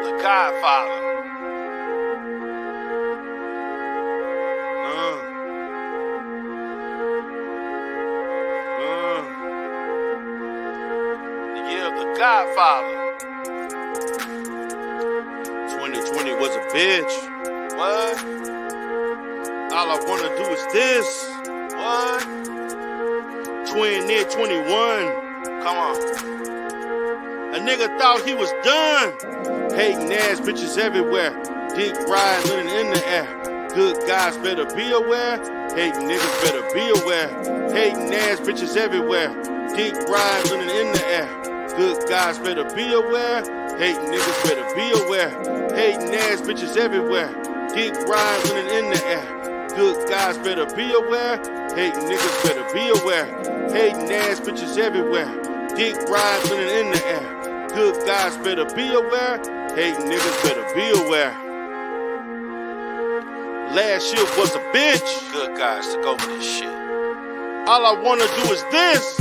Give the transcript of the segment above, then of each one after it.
The Godfather. Yeah, the Godfather. 2020 was a bitch. What? All I wanna do is this. What? Twin near 21. Come on. A nigga thought he was done. Hating ass bitches everywhere. Dick ride living in the air. Good guys better be aware. Hating niggas better be aware. Hating ass bitches everywhere. Dick ride living in the air. Good guys better be aware. Hating niggas better be aware. Hating ass bitches everywhere. Dick ride living in the air. Good guys better be aware. Hating niggas better be aware. Hating ass bitches everywhere. Dick ride living in the air. Good guys better be aware. Hating niggas better be aware. Last year was a bitch. Good guys took over this shit. All I wanna do is this.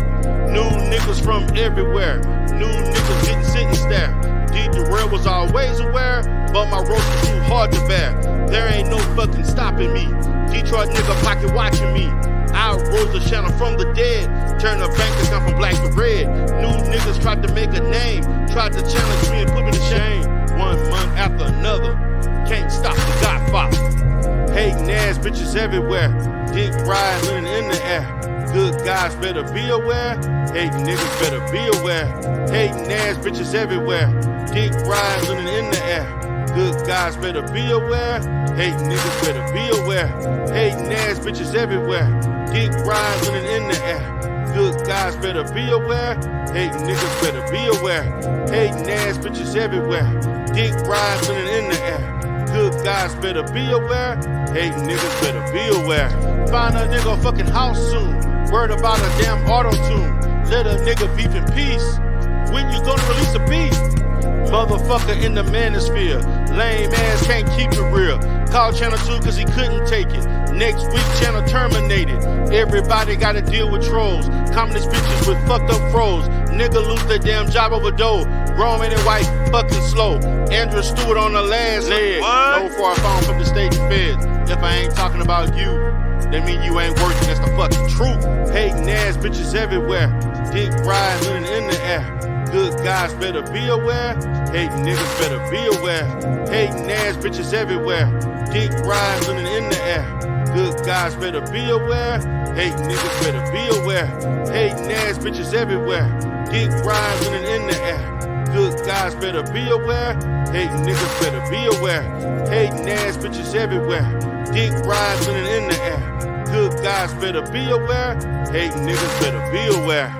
New niggas from everywhere. New niggas getting sentenced there. D-Durrell was always aware, but my roast was too hard to bear. There ain't no fucking stopping me. Detroit nigga pocket watching me. I rose the channel from the dead. Turn the bank account from black to red. New niggas tried to make a name. Tried to challenge me and put me to shame. 1 month after another. Can't stop the Godfather. Hating ass bitches everywhere. Dick ride living in the air. Good guys better be aware. Hating niggas better be aware. Hating ass bitches everywhere. Dick ride living in the air. Good guys better be aware. Hating niggas better be aware. Hating ass bitches everywhere. Dick ride living in the air. Good guys better be aware. Hating niggas better be aware. Hating ass bitches everywhere. Dick ride living in the air. Good guys better be aware. Hating niggas better be aware. Find a nigga fucking house soon. Word about a damn auto-tune. Let a nigga beef in peace. When you gonna release a beat? Motherfucker in the manosphere. Lame ass can't keep it real. Call channel 2 cause he couldn't take it. Next week channel terminated. Everybody gotta deal with trolls. Communist bitches with fucked up froze. Nigga lose their damn job over dough. Grown man and white fucking slow. Andrew Stewart on the last leg. No far phone from the state feds. If I ain't talking about you, that mean you ain't working, that's the fucking truth. Hating ass bitches everywhere. Dick ride living in the air. Good guys better be aware. Hating niggas better be aware. Hating ass bitches everywhere. Dick ride living in the air. Good guys better be aware. Hating niggas better be aware. Hating ass bitches everywhere. Dick ride living in the air. Good guys better be aware. Hating niggas better be aware. Hating ass bitches everywhere. Dick ride living in the air. Good guys better be aware. Hating niggas better be aware.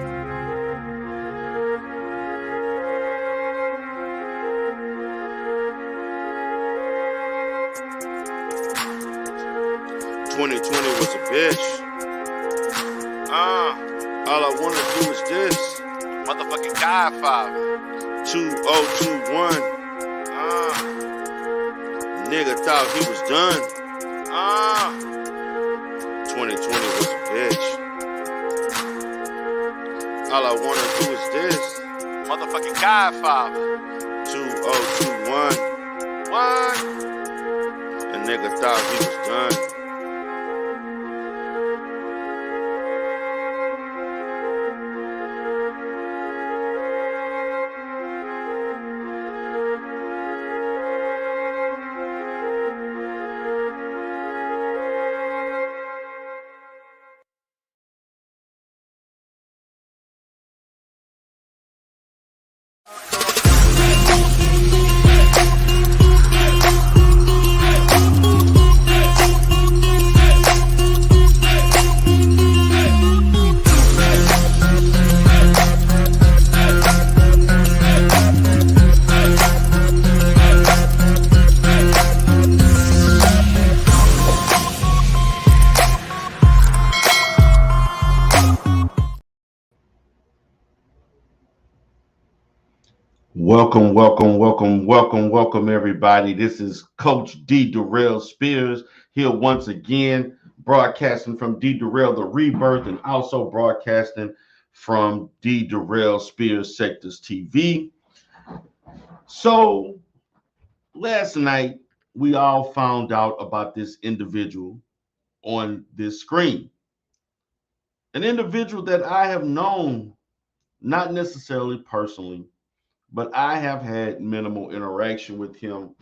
Was a bitch. All I wanna do is this. Motherfucking Godfather. 2021. Nigga thought he was done. 2020 was a bitch. All I wanna do is this. Motherfucking Godfather. 2021. What? A nigga thought he was done. Welcome, everybody. This is Coach D-Durrell Spears here once again, broadcasting from D-Durrell The Rebirth and also broadcasting from D-Durrell Spears Sectors TV. So Last night, we all found out about this individual on this screen. An individual that I have known, not necessarily personally, but I have had minimal interaction with him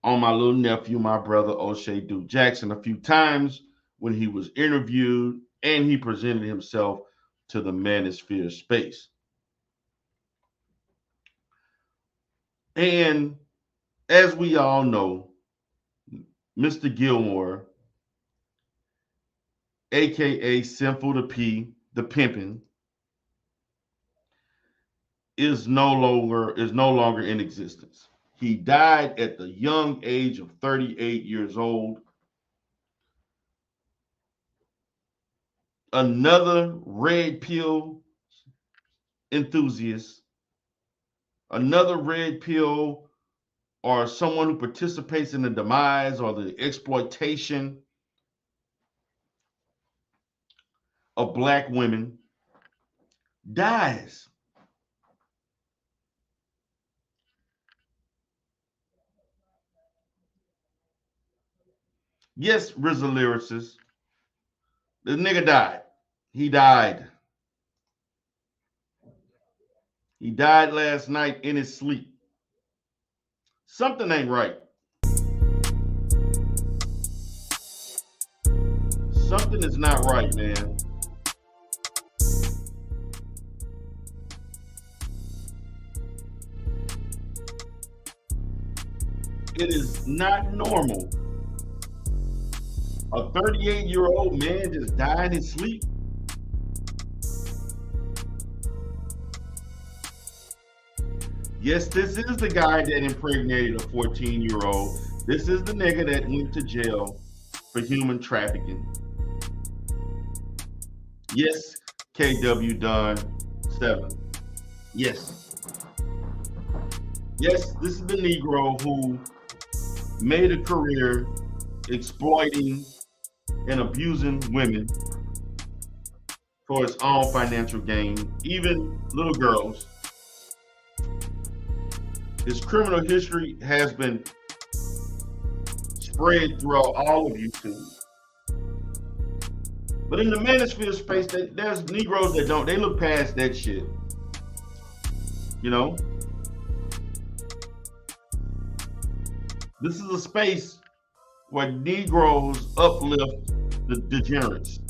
on my little nephew, my brother O'Shea Duke Jackson, a few times when he was interviewed and he presented himself to the manosphere space. And as we all know, Mr. Gilmore, aka Simple the P, the pimpin', is no longer in existence. He died at the young age of 38 years old. Another red pill enthusiast, another red pill, or someone who participates in the demise or the exploitation of black women, dies. Yes, RZA lyricist, the nigga died. He died. He died last night in his sleep. Something ain't right. Something is not right, man. It is not normal. A 38-year-old man just died in his sleep. Yes, this is the guy that impregnated a 14-year-old. This is the nigga that went to jail for human trafficking. Yes, KW Dunn 7. Yes. Yes, this is the Negro who made a career exploiting and abusing women for his own financial gain, even little girls. His criminal history has been spread throughout all of YouTube. But in the manosphere space, there's Negroes that don't, they look past that shit. You know? This is a space where Negroes uplift the degenerates.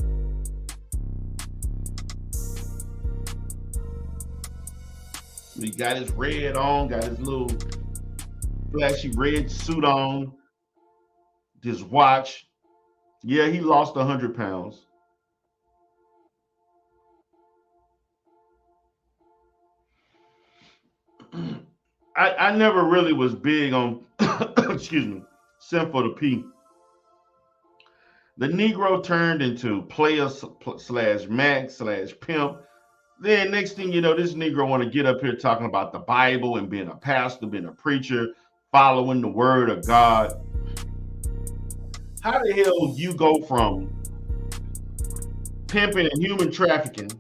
He got his red on, got his little flashy red suit on, his watch. Yeah, he lost 100 pounds. I never really was big on, excuse me, Simple the P. The Negro turned into player slash Mac slash pimp. Then next thing you know, this Negro want to get up here talking about the Bible and being a pastor, being a preacher, following the word of God. How the hell you go from pimping and human trafficking,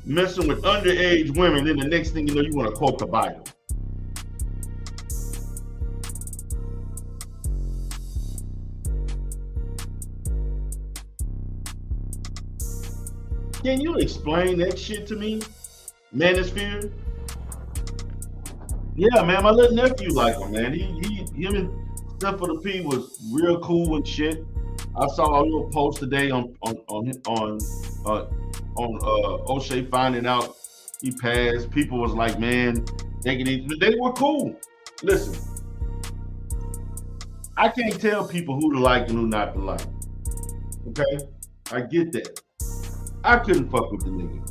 messing with underage women, then the next thing you know, you want to quote the Bible? Can you explain that shit to me, Manosphere? Yeah, man, my little nephew like him, man. Him and Stuff for the P was real cool and shit. I saw a little post today on O'Shea finding out he passed. People was like, man, they were cool. Listen, I can't tell people who to like and who not to like. Okay, I get that. I couldn't fuck with the nigga.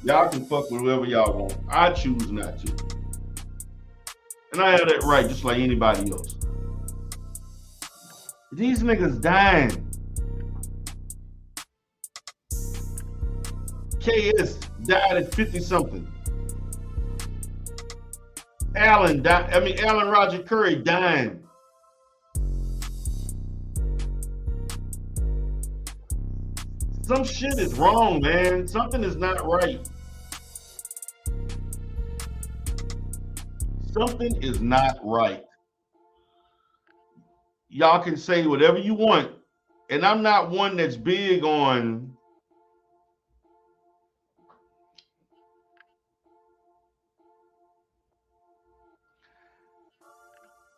Y'all can fuck with whoever y'all want. I choose not to. And I have that right just like anybody else. These niggas dying. KS died at 50 something. Alan Roger Curry dying. Some shit is wrong, man. Something is not right. Something is not right. Y'all can say whatever you want, and I'm not one that's big on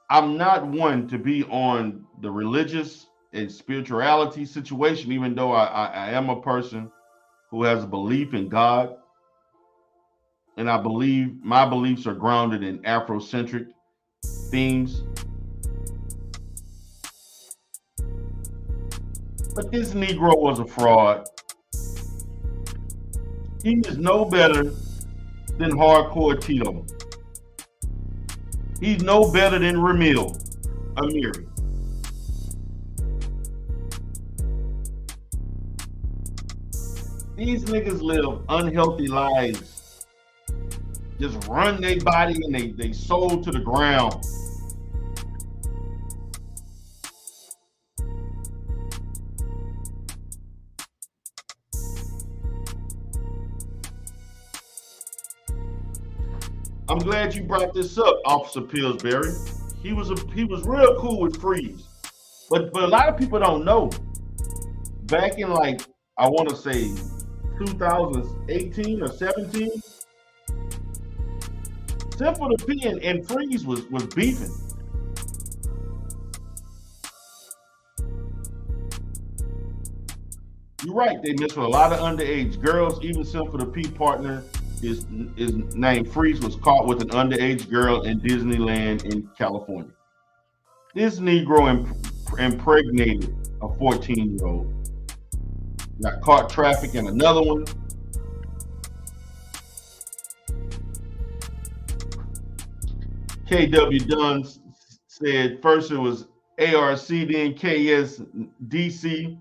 I'm not one to be on the religious and spirituality situation, even though I am a person who has a belief in God, and I believe my beliefs are grounded in Afrocentric themes. But this Negro was a fraud. He is no better than Hardcore Tito. He's no better than Ramil Amiri. These niggas live unhealthy lives. Just run their body and they soul to the ground. I'm glad you brought this up, Officer Pillsbury. He was real cool with Freeze. But a lot of people don't know. Back in like, I want to say 2018 or 17, Simple to P and Freeze was beefing. You're right, they messed with a lot of underage girls. Even Simple to P partner, his name Freeze, was caught with an underage girl in Disneyland in California. This Negro impregnated a 14-year-old. Got caught trafficking another one. KW Dunn said first it was ARC, then KSDC.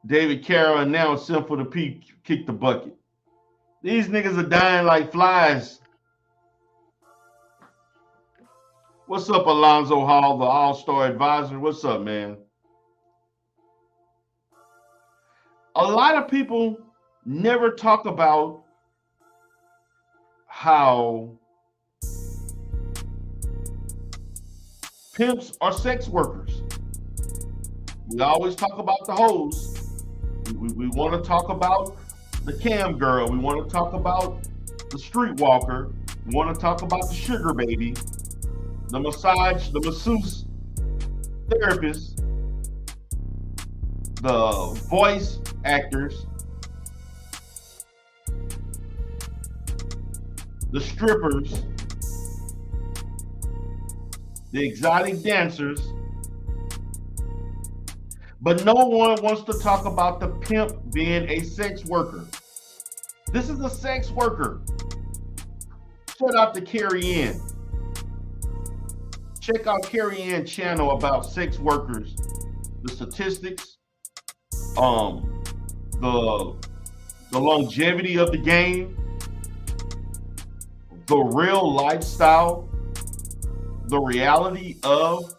David Carroll, and now Simple to P kicked the bucket. These niggas are dying like flies. What's up, Alonzo Hall, the All-Star Advisor? What's up, man? A lot of people never talk about how pimps are sex workers. We always talk about the hoes. We want to talk about the cam girl. We want to talk about the streetwalker. We want to talk about the sugar baby, the masseuse therapist, the voice actors, the strippers, the exotic dancers. But no one wants to talk about the pimp being a sex worker. This is a sex worker. Shout out to Carrie Ann. Check out Carrie Ann's channel about sex workers, the statistics, the longevity of the game, the real lifestyle, the reality of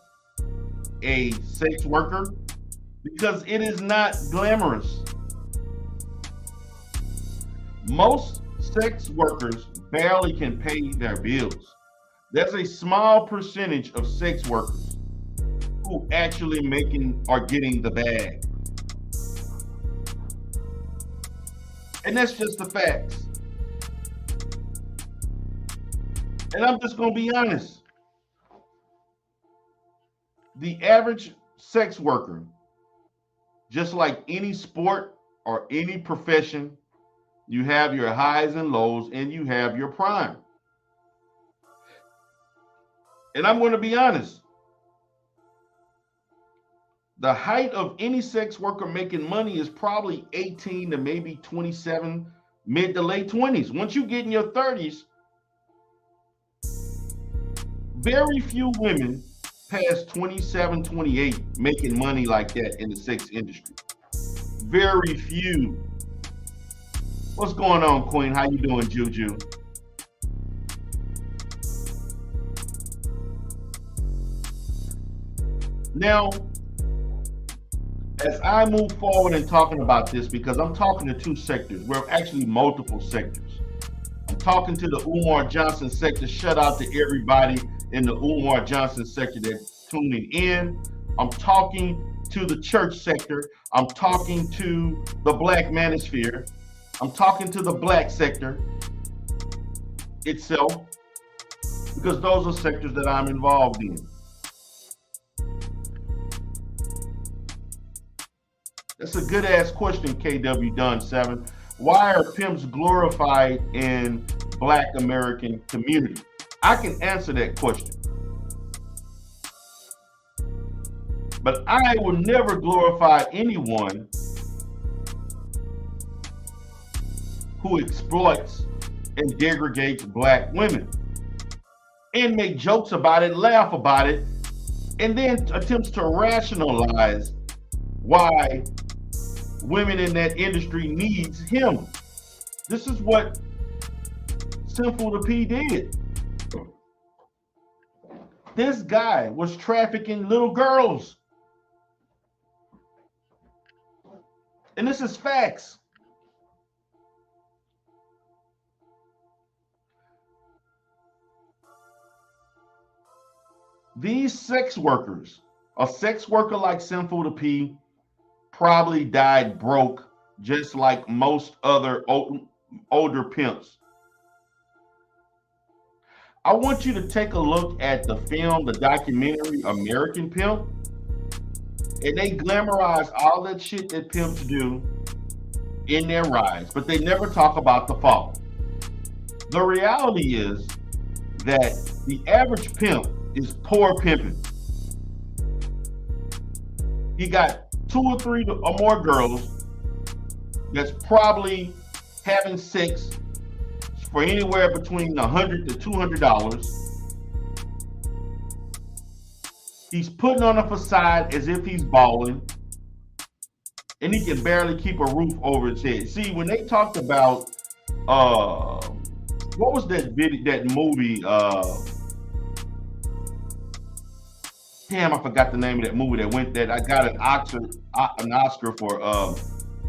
a sex worker. Because it is not glamorous. Most sex workers barely can pay their bills. There's a small percentage of sex workers who actually are getting the bag. And that's just the facts. And I'm just going to be honest. The average sex worker, just like any sport or any profession, you have your highs and lows and you have your prime. And I'm going to be honest. The height of any sex worker making money is probably 18 to maybe 27, mid to late 20s. Once you get in your 30s, very few women past 27, 28 making money like that in the sex industry. Very few. What's going on, Queen? How you doing, Juju? Now, as I move forward in talking about this, because I'm talking to two sectors, well, actually multiple sectors. I'm talking to the Umar Johnson sector. Shout out to everybody in the Umar Johnson sector that's tuning in. I'm talking to the church sector. I'm talking to the Black manosphere. I'm talking to the Black sector itself, because those are sectors that I'm involved in. That's a good ass question, KW Dunn 7. Why are pimps glorified in Black American community? I can answer that question. But I will never glorify anyone who exploits and degrades Black women and make jokes about it, laugh about it, and then attempts to rationalize why women in that industry needs him. This is what Sinful the P did. This guy was trafficking little girls. And this is facts. These sex workers, a sex worker like Sinful the P, probably died broke, just like most other older pimps. I want you to take a look at the film, the documentary American Pimp, and they glamorize all that shit that pimps do in their rise, but they never talk about the fall. The reality is that the average pimp is poor pimping. He got 2 or 3 or more girls that's probably having sex for anywhere between $100 to $200. He's putting on a facade as if he's balling, and he can barely keep a roof over his head. See, when they talked about what was that video, that movie? Damn, I forgot the name of that movie that I got an Oscar for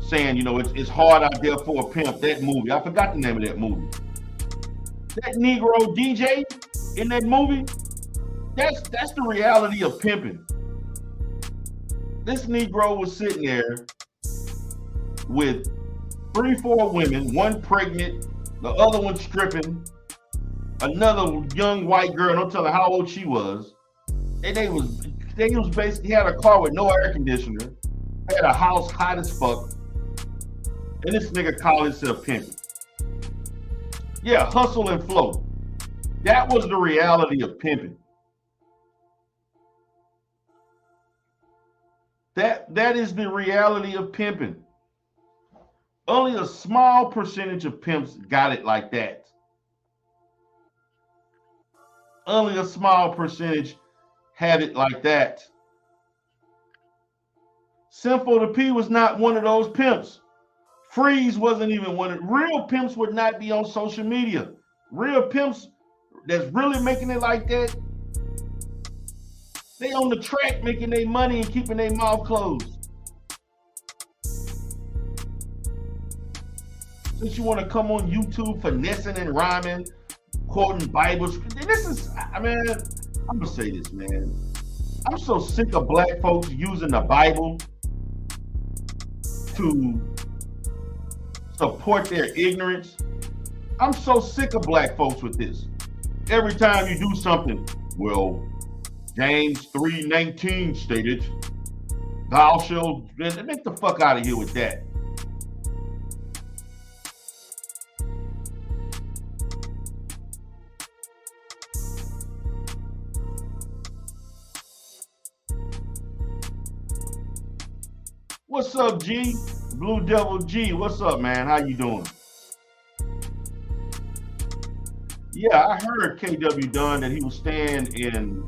saying, you know, it's hard out there for a pimp. That movie, I forgot the name of that movie. That Negro DJ in that movie, that's the reality of pimping. This Negro was sitting there with 3, 4 women, one pregnant, the other one stripping, another young white girl, don't tell her how old she was. And they was basically, he had a car with no air conditioner, had a house hot as fuck, and this nigga called himself pimping. Yeah, hustle and flow. That was the reality of pimping. That is the reality of pimping. Only a small percentage of pimps got it like that. Only a small percentage had it like that. Sinful the P was not one of those pimps. Freeze wasn't even one of real pimps. Would not be on social media. Real pimps that's really making it like that, they on the track making their money and keeping their mouth closed. Since you want to come on YouTube finessing and rhyming, quoting Bibles, this is, I mean, I'm gonna say this, man. I'm so sick of Black folks using the Bible to support their ignorance. I'm so sick of Black folks with this. Every time you do something, well, James 3:19 stated, thou shalt, get the fuck out of here with that. What's up, G? Blue Devil G, what's up, man? How you doing? Yeah, I heard KW Dunn that he was staying in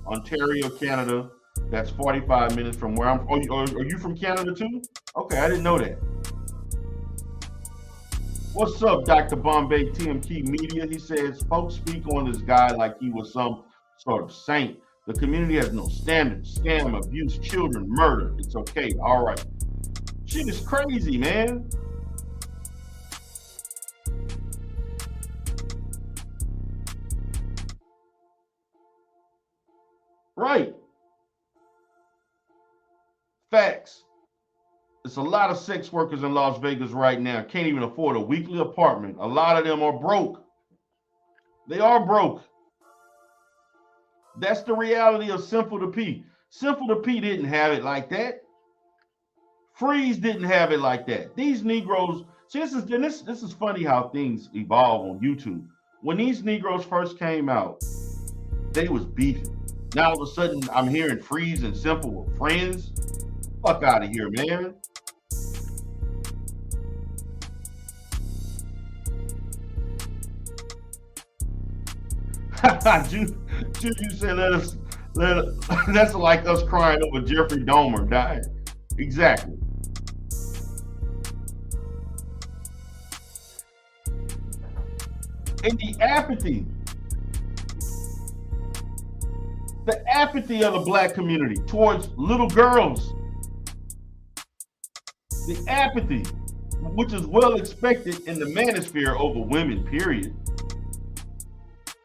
Ontario, Canada. That's 45 minutes from where I'm. Are you from Canada too? Okay, I didn't know that. What's up, Dr. Bombay TMK Media? He says, folks speak on this guy like he was some sort of saint. The community has no standards. Scam, abuse, children, murder. It's okay. All right. Shit is crazy, man. Facts. There's a lot of sex workers in Las Vegas right now. Can't even afford a weekly apartment. A lot of them are broke. They are broke. That's the reality of Simple to P. Simple to P didn't have it like that. Freeze didn't have it like that. These Negroes, see, this is funny how things evolve on YouTube. When these Negroes first came out, they was beefing. Now all of a sudden, I'm hearing Freeze and Simple were friends. Fuck out of here, man. Juju said, that's like us crying over Jeffrey Dahmer dying. Exactly. And the apathy of the black community towards little girls, the apathy, which is well expected in the manosphere over women, period.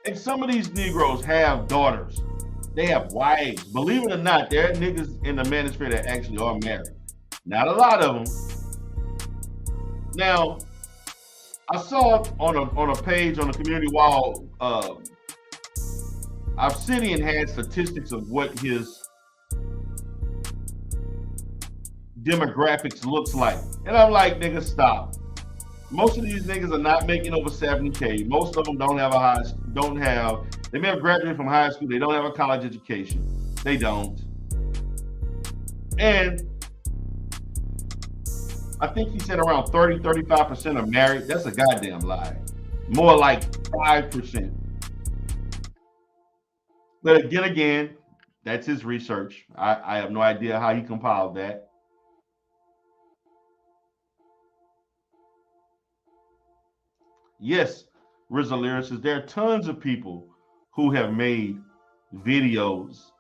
And some of these Negroes have daughters. They have wives. Believe it or not, there are niggas in the manosphere that actually are married. Not a lot of them. Now, I saw on a page on the community wall, Obsidian had statistics of what his demographics looks like. And I'm like, nigga, stop. Most of these niggas are not making over 70K. Most of them they may have graduated from high school. They don't have a college education. They don't. And I think he said around 30-35% are married. That's a goddamn lie. More like 5%. But again, that's his research. I have no idea how he compiled that. Yes, Rizzalir says there are tons of people who have made videos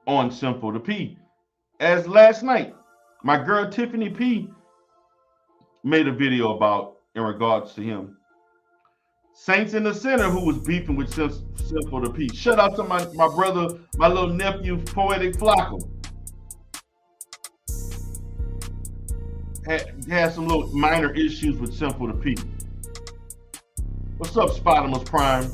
on Simple to P. As last night, my girl Tiffany P made a video about in regards to him. Saints in the Center, who was beefing with Simple to P. Shout out to my brother, my little nephew, Poetic Flacco. Had some little minor issues with Simple to P. What's up, Spotimus Prime?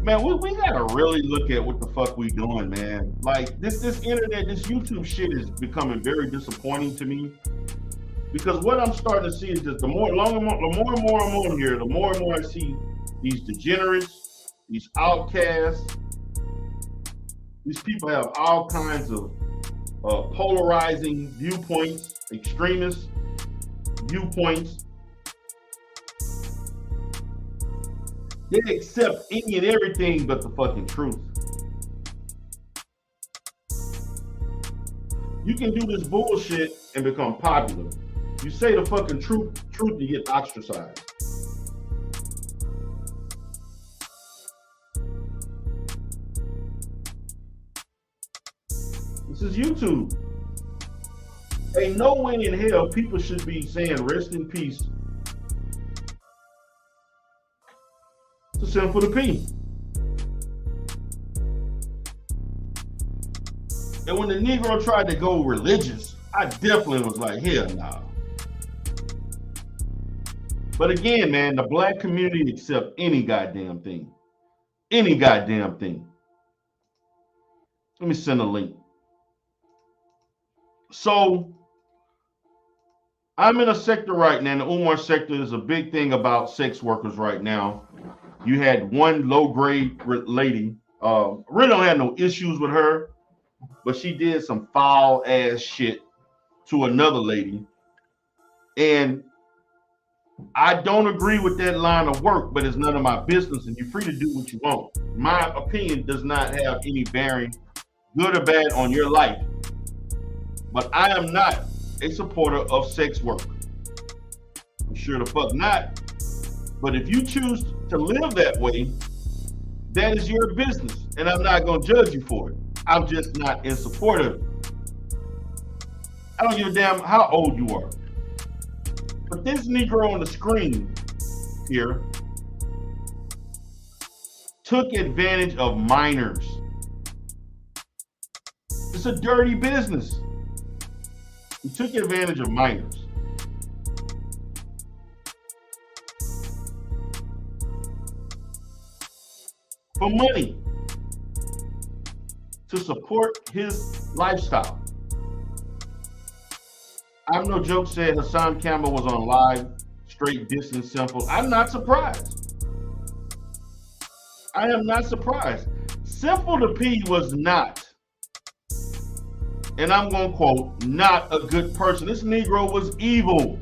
Man, we gotta really look at what the fuck we doing, man. Like this internet, this YouTube shit is becoming very disappointing to me. Because what I'm starting to see is that the more and more I'm on here, the more and more I see these degenerates, these outcasts. These people have all kinds of polarizing viewpoints, extremist viewpoints. They accept any and everything but the fucking truth. You can do this bullshit and become popular. You say the fucking truth, you get ostracized. This is YouTube. Ain't no way in hell people should be saying rest in peace to Simple to P. And when the Negro tried to go religious, I definitely was like, hell no. But again, man, the black community accepts any goddamn thing. Any goddamn thing. Let me send a link. So, I'm in a sector right now, and the Umar sector is a big thing about sex workers right now. You had one low-grade lady, really don't have no issues with her, but she did some foul-ass shit to another lady. And I don't agree with that line of work, but it's none of my business, and you're free to do what you want. My opinion does not have any bearing, good or bad, on your life. But I am not a supporter of sex work. I'm sure the fuck not. But if you choose to live that way, that is your business, and I'm not going to judge you for it. I'm just not in support of it. I don't give a damn how old you are. But this Negro on the screen here took advantage of minors. It's a dirty business. You took advantage of minors. For money to support his lifestyle. I'm no joke said Hassan Campbell was on live, straight, distant, simple. I'm not surprised. I am not surprised. Simple to P was not, and I'm going to quote, not a good person. This Negro was evil.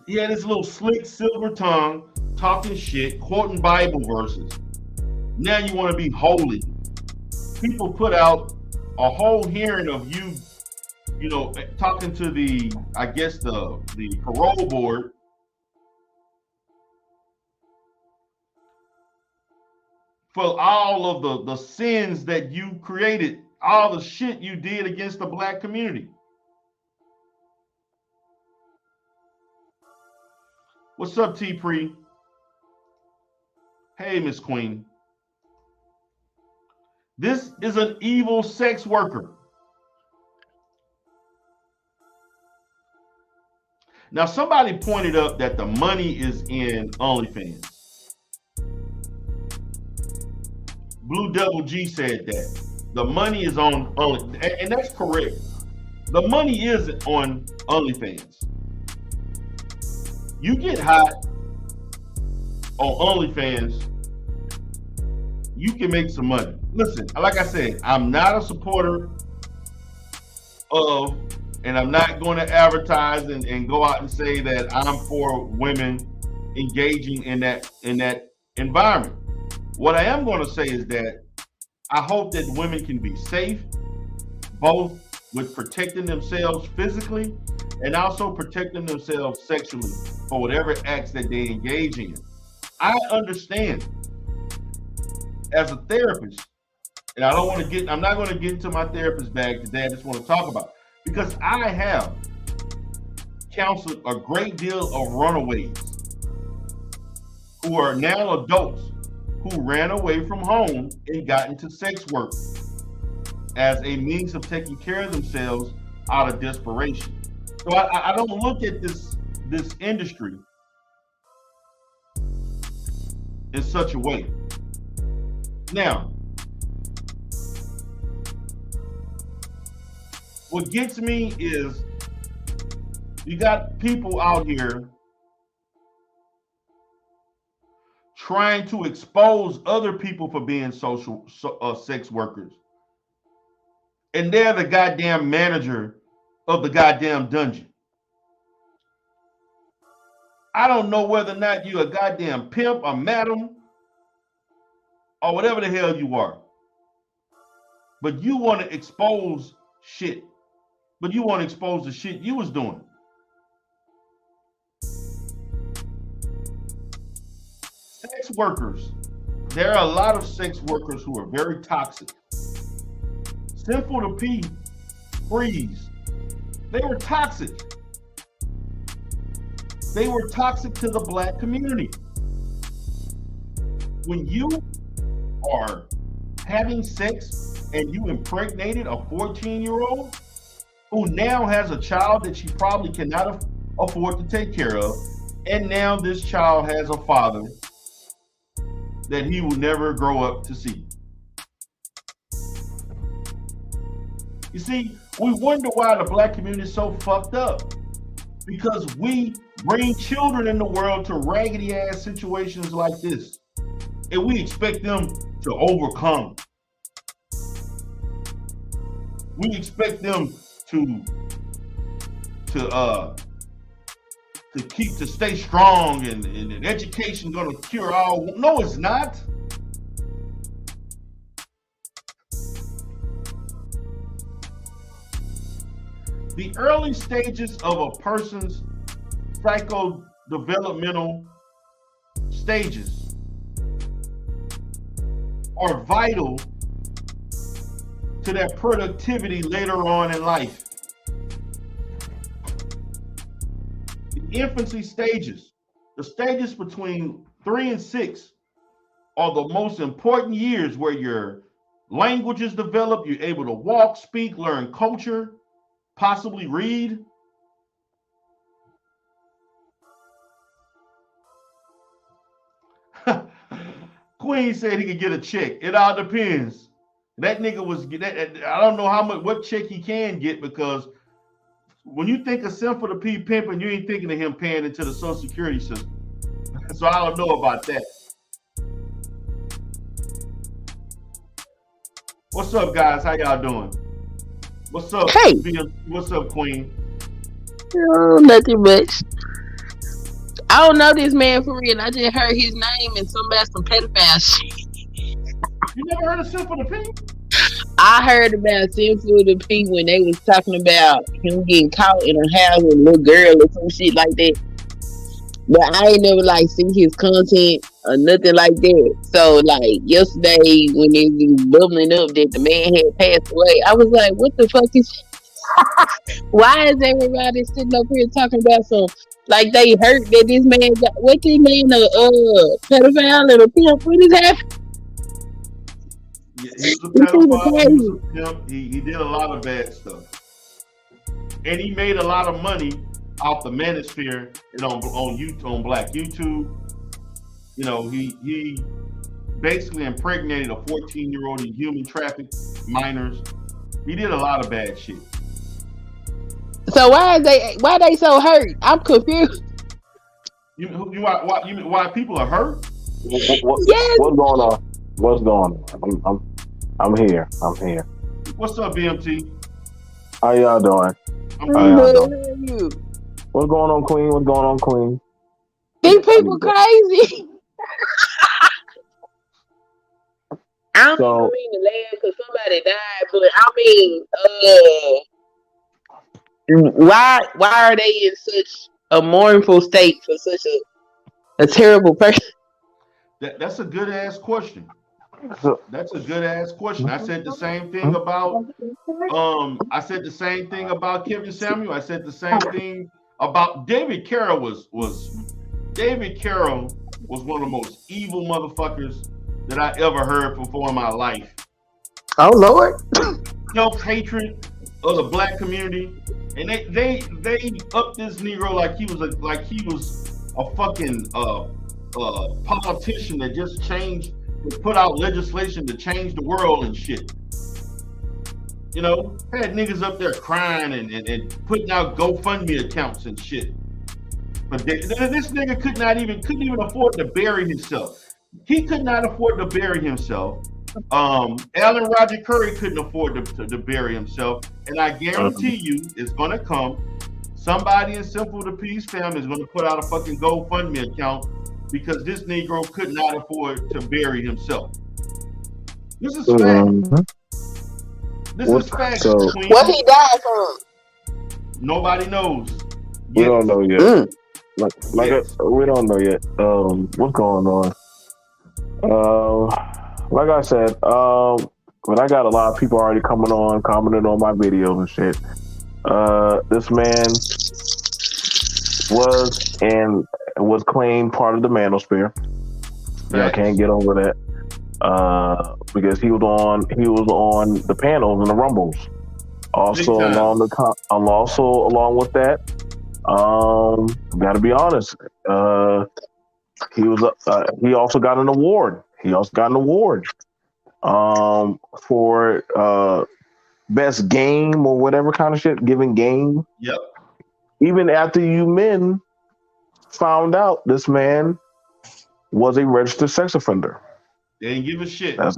He had his little slick silver tongue, talking shit, quoting Bible verses. Now you want to be holy. People put out a whole hearing of you, talking to the parole board. For all of the sins that you created, all the shit you did against the black community. What's up, T-Pre? Hey, Miss Queen. This is an evil sex worker. Now, somebody pointed up that the money is in OnlyFans. Blue Double G said that. The money is on OnlyFans, and that's correct. The money is on OnlyFans. You get hot on OnlyFans, you can make some money. Listen, like I said, I'm not a supporter of, and I'm not going to advertise and go out and say that I'm for women engaging in that environment. What I am going to say is that I hope that women can be safe, both with protecting themselves physically and also protecting themselves sexually for whatever acts that they engage in. I understand as a therapist, and I'm not going to get into my therapist bag today. I just want to talk about it because I have counseled a great deal of runaways who are now adults who ran away from home and got into sex work as a means of taking care of themselves out of desperation. So I don't look at this industry in such a way. Now, what gets me is you got people out here trying to expose other people for being sex workers. And they're the goddamn manager of the goddamn dungeon. I don't know whether or not you're a goddamn pimp, a madam, or whatever the hell you are. But you want to expose shit. But you want to expose the shit you was doing. Sex workers. There are a lot of sex workers who are very toxic. Simple to P, Freeze. They were toxic. They were toxic to the black community. When you are having sex and you impregnated a 14-year-old who now has a child that she probably cannot afford to take care of, and now this child has a father that he will never grow up to see. You see, we wonder why the black community is so fucked up. Because we bring children in the world to raggedy ass situations like this. And we expect them to overcome. We expect them to stay strong and education gonna cure all. No, it's not. The early stages of a person's psychodevelopmental stages are vital to their productivity later on in life. The infancy stages, the stages between 3 and 6, are the most important years where your Language is developed. You're able to walk, speak, learn culture, possibly read. Queen said he could get a check. It all depends. That nigga was. I don't know how much what check he can get because when you think of Simple the P pimping, you ain't thinking of him paying into the Social Security system. So I don't know about that. What's up, guys? How y'all doing? What's up? Hey. What's up, Queen? Oh, nothing much. I don't know this man for real. I just heard his name and some pedophile shit. You never heard of Simple the P? I heard about Simple the P when they was talking about him getting caught in a house with a little girl or some shit like that. But I ain't never seen his content or nothing like that. So yesterday when it was bubbling up that the man had passed away, I was like, what the fuck is why is everybody sitting up here talking about some they hurt that this man got what this man a pedophile and a pimp? What is happening? Yeah, he was a pedophile, he was a pimp, he did a lot of bad stuff. And he made a lot of money off the manosphere and on YouTube, on Black YouTube. You know, he basically impregnated a 14-year-old in human traffic minors. He did a lot of bad shit. So why they so hurt? I'm confused. Why people are hurt? Yes. What's going on? What's going on? I'm here. What's up, BMT? How y'all doing? I'm good. How are you? What's going on, Queen? What's going on, Queen? These people crazy. I don't even mean to laugh because somebody died, but I mean, why are they in such a mournful state for such a terrible person? That's a good ass question. That's a good ass question. I said the same thing about Kevin Samuel. I said the same thing about David Carroll David Carroll was one of the most evil motherfuckers that I ever heard before in my life. Oh Lord. Self-hatred of the black community. And they upped this Negro like he was a fucking politician that just put out legislation to change the world and shit. You know, had niggas up there crying and putting out GoFundMe accounts and shit. But this nigga couldn't even afford to bury himself. He could not afford to bury himself. Alan Roger Curry couldn't afford to bury himself. And I guarantee you it's gonna come. Somebody in Simple the P's family is gonna put out a fucking GoFundMe account because this Negro could not afford to bury himself. This is fact. This is fact. What he died from? Nobody knows. We don't know yet. We don't know yet. What's going on? Like I said, but I got a lot of people already commenting on my videos and shit. This man was claimed part of the manosphere. Yeah, I can't get over that. Because he was on the panels and the rumbles. Also along with that, gotta be honest. He also got an award. For best game or whatever kind of shit, giving game. Yep. Even after you men found out this man was a registered sex offender. They didn't give a shit. That's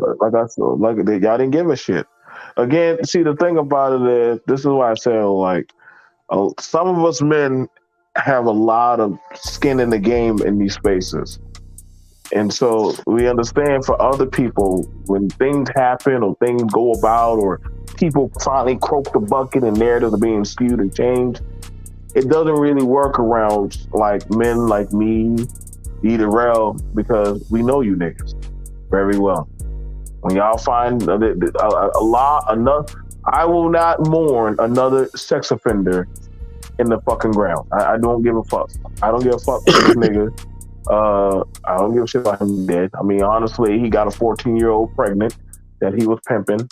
y'all didn't give a shit. Again, see, the thing about it is, this is why I say, some of us men have a lot of skin in the game in these spaces. And so we understand for other people, when things happen or things go about or people finally croak the bucket and narratives are being skewed and changed, it doesn't really work around like men like me, Rel, because we know you niggas very well. When y'all find I will not mourn another sex offender in the fucking ground. I don't give a fuck. I don't give a fuck for this nigga. I don't give a shit about him dead. I mean, honestly, he got a 14-year-old pregnant that he was pimping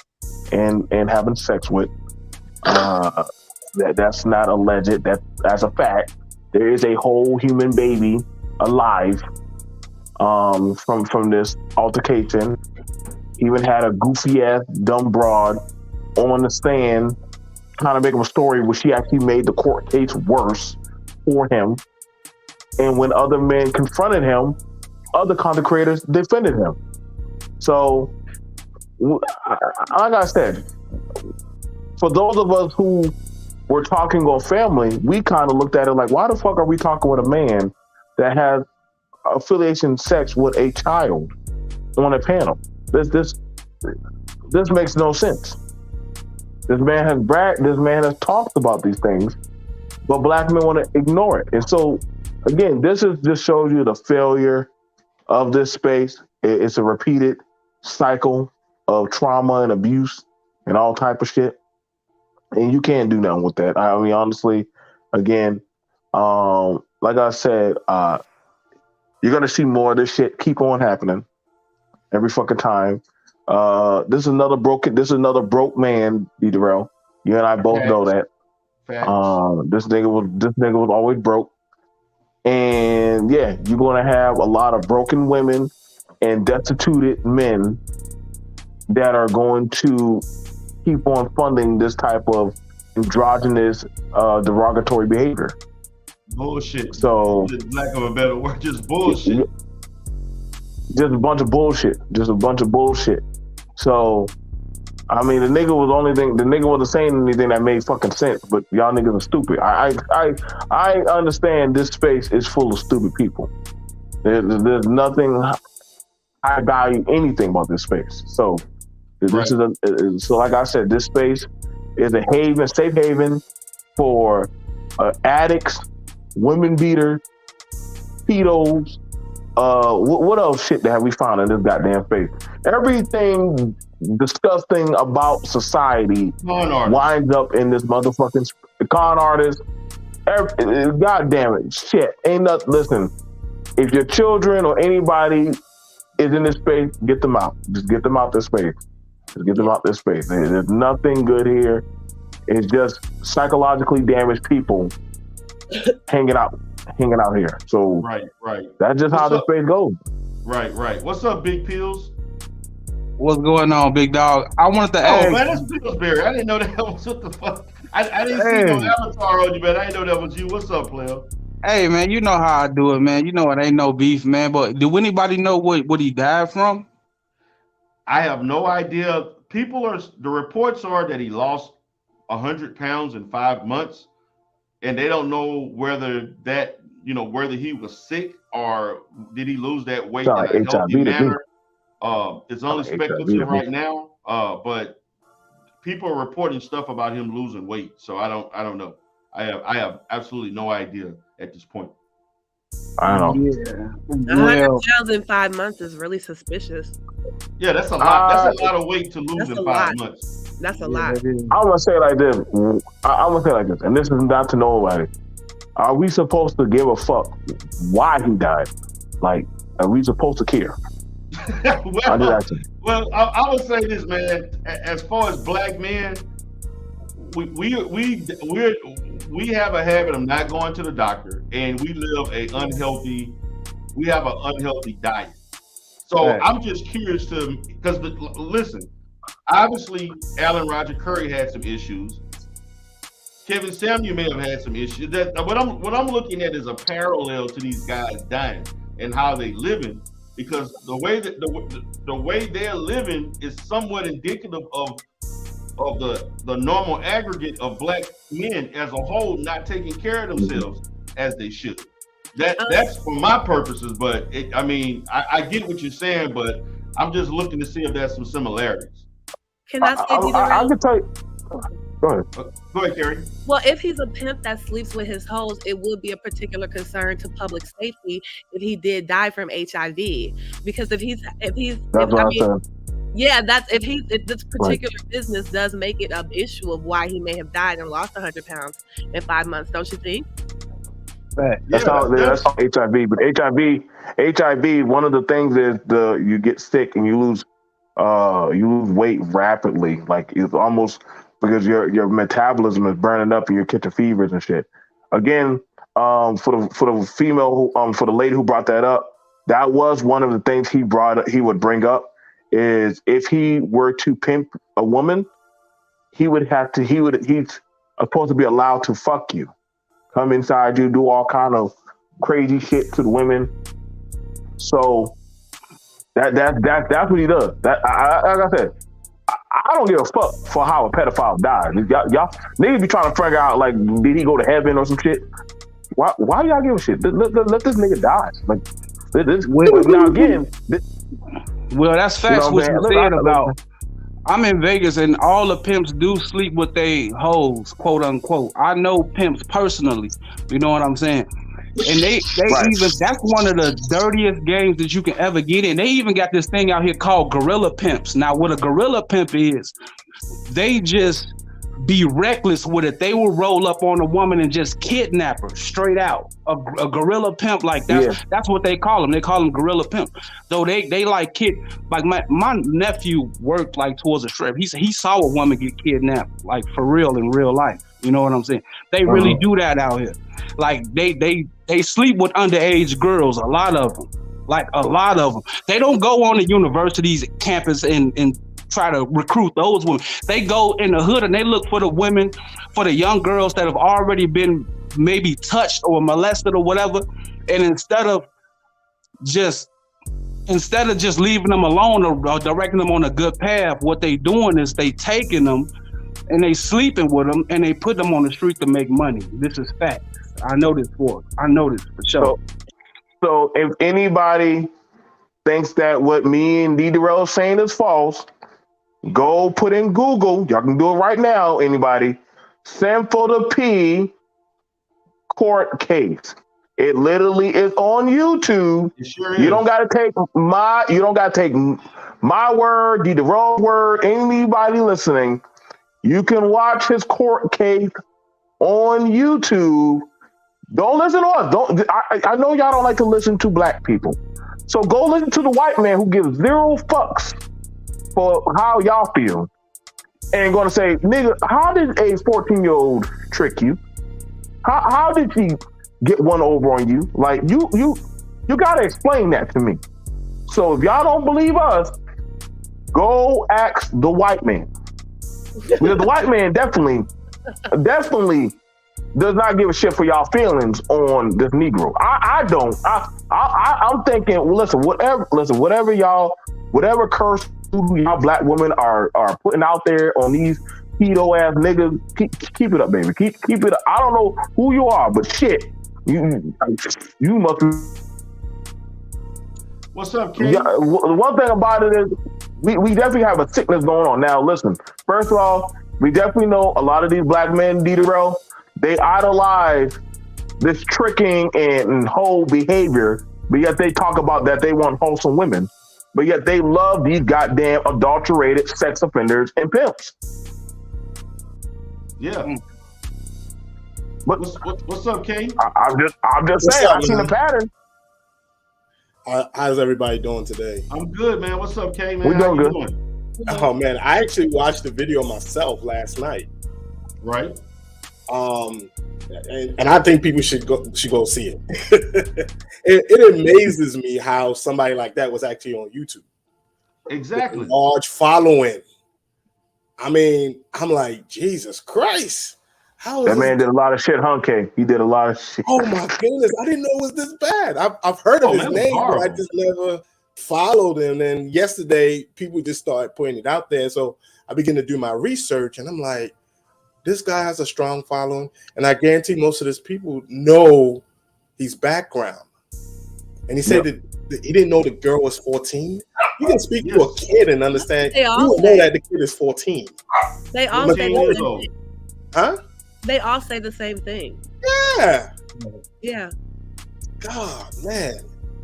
and having sex with. That's not alleged. That's a fact. There is a whole human baby alive from this altercation. Even had a goofy ass dumb broad on the stand trying to make him a story where she actually made the court case worse for him. And when other men confronted him, other content creators defended him. So, like I said, for those of us who were talking on family, we kind of looked at it like, why the fuck are we talking with a man that has affiliation sex with a child on a panel? This makes no sense. This man has talked about these things, but black men want to ignore it. And so, again, this just shows you the failure of this space. It's a repeated cycle of trauma and abuse and all type of shit. And you can't do nothing with that. I mean, honestly, again, like I said, you're gonna see more of this shit keep on happening every fucking time. This is another broke man, D-Darrell. You and I both know that. This nigga was always broke. And yeah, you're gonna have a lot of broken women and destituted men that are going to keep on funding this type of androgynous, derogatory behavior. Bullshit. So, lack of a better word, just bullshit. Just a bunch of bullshit. So, I mean, the nigga wasn't saying anything that made fucking sense, but y'all niggas are stupid. I understand this space is full of stupid people. There's nothing I value anything about this space. So, this is so like I said, this space is a safe haven for addicts, women beaters, pedos. What else shit have we found in this goddamn space? Everything disgusting about society winds up in this motherfucking con artist. God damn it, shit. Ain't nothing. Listen, if your children or anybody is in this space, get them out. Just get them out this space. There's nothing good here. It's just psychologically damaged people hanging out here. So right. That's just how the space goes. Right. What's up, Big Pills? What's going on, big dog? I wanted to ask. Oh man, that's Pillsbury. I didn't know that was what the fuck. I didn't see no avatar on you, man. I didn't know that was you. What's up, player? Hey man, you know how I do it, man. You know it ain't no beef, man. But do anybody know what he died from? I have no idea. The reports are that he lost 100 pounds in 5 months, and they don't know whether he was sick or did he lose that weight in a healthy manner. It's only speculative right now, but people are reporting stuff about him losing weight. So I don't know. I have absolutely no idea at this point. I don't know. Yeah. 100 pounds in 5 months is really suspicious. Yeah, that's a lot. That's a lot of weight to lose in 5 months. That's a lot. I'm gonna say it like this. And this is not to nobody. Are we supposed to give a fuck why he died? Like, are we supposed to care? Well, I would say this, man. As far as black men, we have a habit of not going to the doctor, and we have an unhealthy diet. So I'm just curious because listen, obviously Alan Roger Curry had some issues. Kevin Samuel may have had some issues. What I'm looking at is a parallel to these guys dying and how they living, because the way they're living is somewhat indicative of the normal aggregate of black men as a whole not taking care of themselves as they should. That's for my purposes, but I get what you're saying, but I'm just looking to see if there's some similarities. Can I say I can tell you. Go ahead, Carrie. Well, if he's a pimp that sleeps with his hoes, it would be a particular concern to public safety if he did die from HIV. Because if this particular business does make it an issue of why he may have died and lost 100 pounds in 5 months, don't you think? That's HIV. But HIV, one of the things is you get sick and you lose You lose weight rapidly, like it's almost because your metabolism is burning up and you're catching fevers and shit. Again, for the female who, for the lady who brought that up, that was one of the things he would bring up is if he were to pimp a woman, he's supposed to be allowed to fuck you, come inside you, do all kind of crazy shit to the women. So that's what he does. Like I said, I don't give a fuck for how a pedophile dies. Y'all niggas be trying to figure out like, did he go to heaven or some shit? Why do y'all give a shit? Let this nigga die. Like now again. Well, that's facts. You know what you said about. I'm in Vegas and all the pimps do sleep with they hoes, quote unquote. I know pimps personally. You know what I'm saying? And they right. Even that's one of the dirtiest games that you can ever get in. They even got this thing out here called gorilla pimps. Now, what a gorilla pimp is, they just be reckless with it. They will roll up on a woman and just kidnap her straight out. A gorilla pimp, like that's what they call them. They call them gorilla pimp. Though they like kid, like my nephew worked like towards a strip. He saw a woman get kidnapped, like for real in real life. You know what I'm saying? They really do that out here. Like they sleep with underage girls. A lot of them. Like a lot of them. They don't go on the university's campus and try to recruit those women. They go in the hood and they look for the women, for the young girls that have already been maybe touched or molested or whatever. And instead of just leaving them alone or directing them on a good path, what they doing is they taking them and they sleeping with them and they put them on the street to make money. This is fact. I know this for sure. So if anybody thinks that what me and D. Darrell is saying is false, go put in Google. Y'all can do it right now. Anybody, Sanford the P court case. It literally is on YouTube. It sure is. You don't gotta take my word, D. Darrell's word. Anybody listening, you can watch his court case on YouTube. Don't listen to us. I know y'all don't like to listen to black people. So go listen to the white man who gives zero fucks for how y'all feel. And gonna say, nigga, how did a 14-year-old trick you? How did she get one over on you? Like you gotta explain that to me. So if y'all don't believe us, go ask the white man. Because the white man definitely does not give a shit for y'all feelings on this Negro. I don't. I'm thinking, well, whatever curse y'all black women are putting out there on these pedo ass niggas, keep it up, baby. Keep it up. I don't know who you are, but shit, you must be. What's up, King? Yeah, one thing about it is we definitely have a sickness going on. Now, listen, first of all, we definitely know a lot of these black men, D-Darrell, they idolize this tricking and whole behavior, but yet they talk about that they want wholesome women, but yet they love these goddamn adulterated sex offenders and pimps. Yeah. What's up, King? I'm just saying, I've seen a pattern. How's everybody doing today? I'm good, man. What's up, K, man? We're doing good. Oh man, I actually watched the video myself last night. Right. And I think people should go see it. It amazes me how somebody like that was actually on YouTube. Exactly. Large following. I mean, I'm like, Jesus Christ. How is that man did a lot of shit, huh, K? He did a lot of shit. Oh my goodness, I didn't know it was this bad. I've heard of his name, but I just never followed him. And yesterday, people just started putting it out there. So I began to do my research, and I'm like, this guy has a strong following, and I guarantee most of his people know his background. And he said that he didn't know the girl was 14. You can speak to a kid and understand. You will know that the kid is 14. They all say the same thing. Huh? They all say the same thing. Yeah. Yeah. God, man.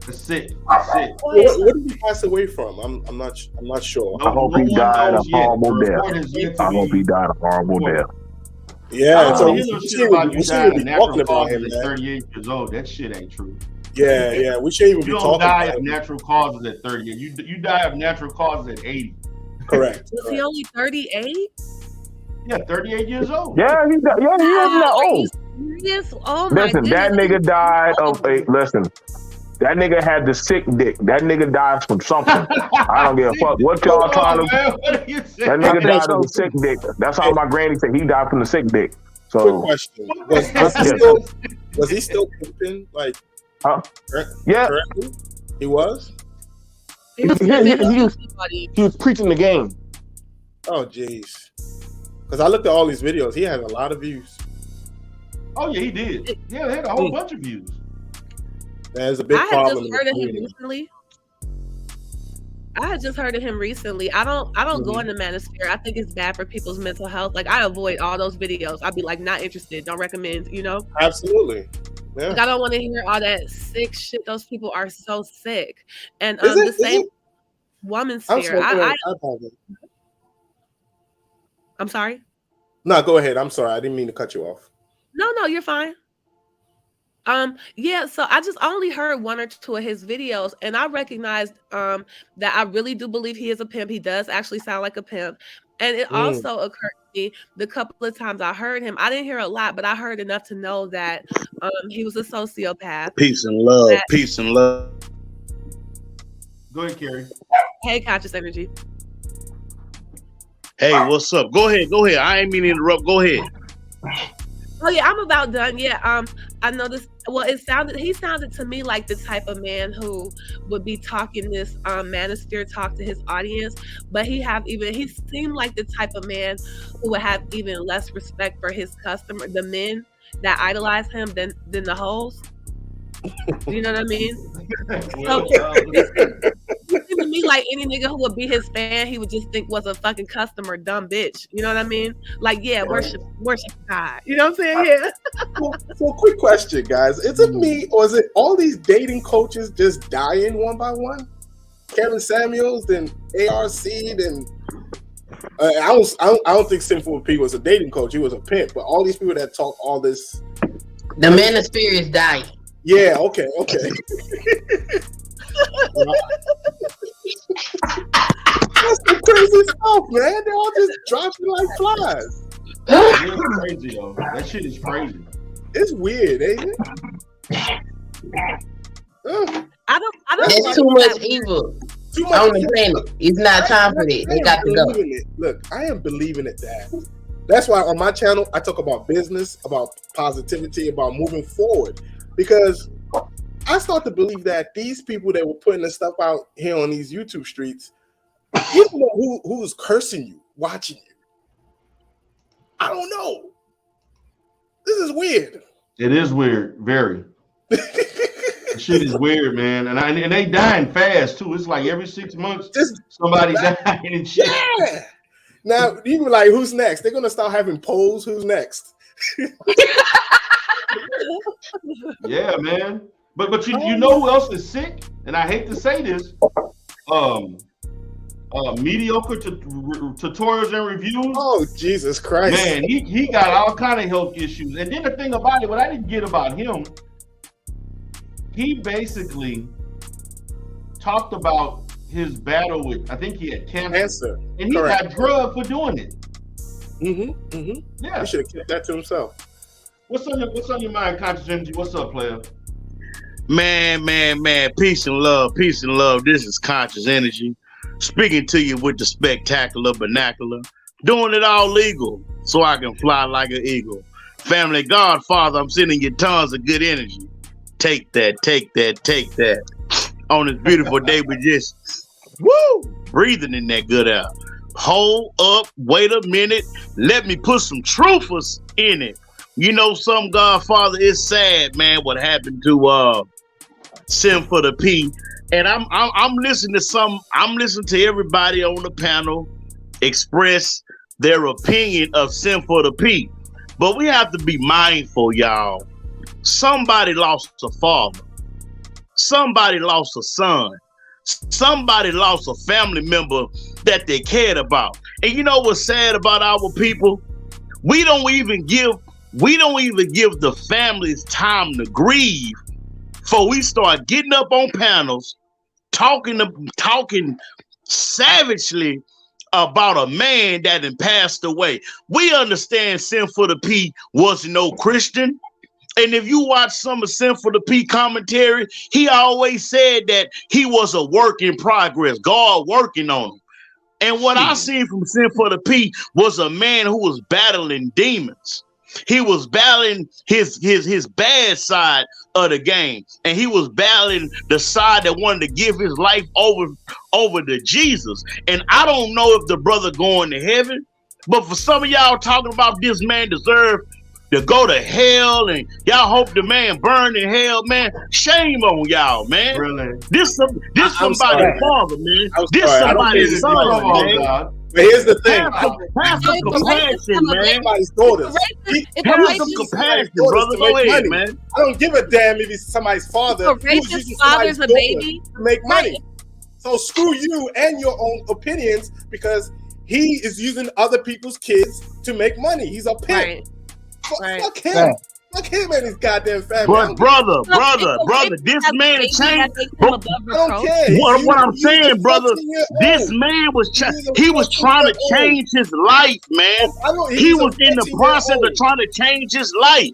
That's it. What did he pass away from? I'm not sure. I hope he died a horrible death. I hope he died a horrible death. Yeah, so you know shit about you dying a natural cause at 38 years old. That shit ain't true. Yeah. We shouldn't even You be don't talking die about of it. natural causes at 38. You die of natural causes at 80. Correct. Was he only 38? Yeah, 38 years old. Yeah, he wasn't that Are you old. serious? Oh my Listen, goodness. that nigga died of listen. That nigga had the sick dick. That nigga died from something. I don't give a fuck what y'all trying to. That nigga died of the sick dick. That's how my granny said he died from the sick dick. Quick So, question: Was he still pimping? Like, yeah, currently? He was. He was he was preaching the game. Oh, jeez. Because I looked at all these videos. He had a lot of views. Oh yeah, he did. Yeah, they had a whole bunch of views. There's a big I had problem. just heard of him recently. I don't go into manosphere. I think it's bad for people's mental health. Like I avoid all those videos. I'd be like, not interested. Don't recommend. You know. Absolutely. Yeah. Like, I don't want to hear all that sick shit. Those people are so sick. And Is the it? same woman sphere. I'm sorry. No, go ahead. I'm sorry. I didn't mean to cut you off. No, you're fine. Yeah, so I just only heard one or two of his videos, and I recognized that I really do believe he is a pimp. He does actually sound like a pimp. And it also occurred to me the couple of times I heard him. I didn't hear a lot, but I heard enough to know that he was a sociopath. Peace and love. Peace and love. Go ahead, Carrie. Hey, Conscious Energy. Hey, what's up? Go ahead. I ain't mean to interrupt. Go ahead. Oh yeah, I'm about done. Yeah, I know this. Well, he sounded to me like the type of man who would be talking this manosphere talk to his audience, but he seemed like the type of man who would have even less respect for his customer, the men that idolize him than the hoes. You know what I mean? So, it seemed to me like any nigga who would be his fan, he would just think was a fucking customer, dumb bitch. You know what I mean? Like, yeah, worship God. You know what I'm saying? Yeah. So quick question, guys. Is it me or is it all these dating coaches just dying one by one? Kevin Samuels, then ARC, then I don't think Sinful P was a dating coach. He was a pimp. But all these people that talk all this, the manosphere is dying. Yeah. Okay. That's the crazy stuff, man. They're all just dropping like flies. It's crazy, though. That shit is crazy. It's weird, ain't it? I don't. There's too much evil on the planet. It's not time for that. They got to go. Look, I am believing it, Dad. That's why on my channel I talk about business, about positivity, about moving forward. Because I start to believe that these people that were putting this stuff out here on these YouTube streets, you don't know who's cursing you, watching you. I don't know. This is weird. It is weird, very. Shit is weird, man, and they dying fast too. It's like every 6 months, somebody dying and shit. Yeah. Now you were like, who's next? They're gonna start having polls. Who's next? Yeah, man. But you know who else is sick? And I hate to say this, mediocre tutorials and reviews. Oh, Jesus Christ. Man, he got all kind of health issues. And then the thing about it, what I didn't get about him, he basically talked about his battle with, I think he had cancer. And he got drugged for doing it. Yeah. He should have kept that to himself. What's on your mind, Conscious Energy? What's up, player? Man. Peace and love. This is Conscious Energy. Speaking to you with the spectacular vernacular. Doing it all legal so I can fly like an eagle. Family Godfather, I'm sending you tons of good energy. Take that. On this beautiful day, we just, breathing in that good air. Hold up, wait a minute. Let me put some truthers in it. You know, some Godfather, is sad, man, what happened to Sin for the P. And I'm listening to everybody on the panel express their opinion of Sin for the P. But we have to be mindful, y'all. Somebody lost a father. Somebody lost a son. Somebody lost a family member that they cared about. And you know what's sad about our people? We don't even give the families time to grieve before we start getting up on panels, talking savagely about a man that had passed away. We understand Sin for the P was no Christian. And if you watch some of Sin for the P commentary, he always said that he was a work in progress, God working on him. And what I seen from Sin for the P was a man who was battling demons. He was battling his bad side of the game, and he was battling the side that wanted to give his life over to Jesus. And I don't know if the brother going to heaven, but for some of y'all talking about this man deserve to go to hell, and y'all hope the man burn in hell, man. Shame on y'all, man. Really? This somebody's father, man. This somebody's son, man. But here's the thing. Have some compassion, man. Somebody's daughters. Have some compassion, brother. Go ahead, man. I don't give a damn if he's somebody's father. A racist father's a baby to make money. So screw you and your own opinions, because he is using other people's kids to make money. He's a pimp. Fuck him. Yeah. Fuck him and his goddamn family. But brother, this man changed. I don't care. What I'm saying, brother, this man was he was trying to change his life, man. He was in the process of trying to change his life.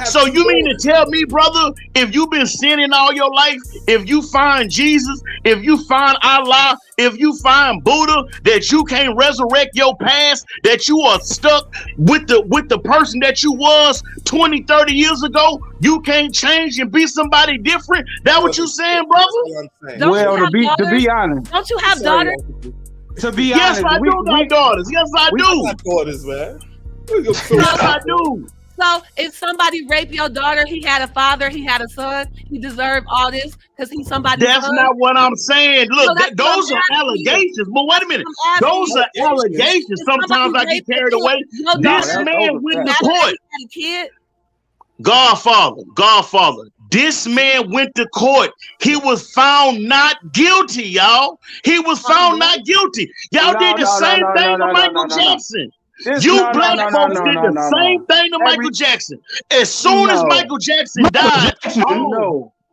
So you mean to tell me, brother, if you've been sinning all your life, if you find Jesus, if you find Allah, if you find Buddha, that you can't resurrect your past, that you are stuck with the person that you was 20, 30 years ago, you can't change and be somebody different? That what you saying, brother? Well, to be honest. Don't you have daughters? To be honest. Yes, I do got daughters. Yes, I do. We got daughters, man. Yes, I do. So if somebody raped your daughter, he had a father, he had a son, he deserved all this because he's somebody's That's son? not what I'm saying. Look, those are allegations. But wait a minute. Those are allegations. Sometimes I get carried away. This man went to court. Godfather. This man went to court. He was found not guilty, y'all. He was found not guilty. Y'all did the same thing to Michael Jackson. You black folks did the same thing to Michael Jackson. As soon as Michael Jackson died,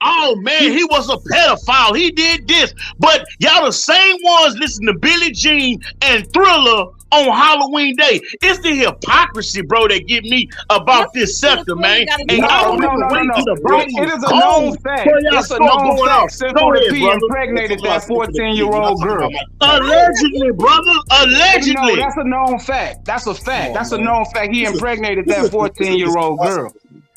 oh man, he was a pedophile. He did this. But y'all the same ones listen to Billie Jean and Thriller on Halloween Day. It's the hypocrisy, bro, that get me about this sector, man. And y'all It is a known fact. It's a known fact. Simple P impregnated that 14-year-old girl. Allegedly, brother. Allegedly. No, that's a known fact. That's a fact. That's a known fact. He impregnated that 14-year-old girl.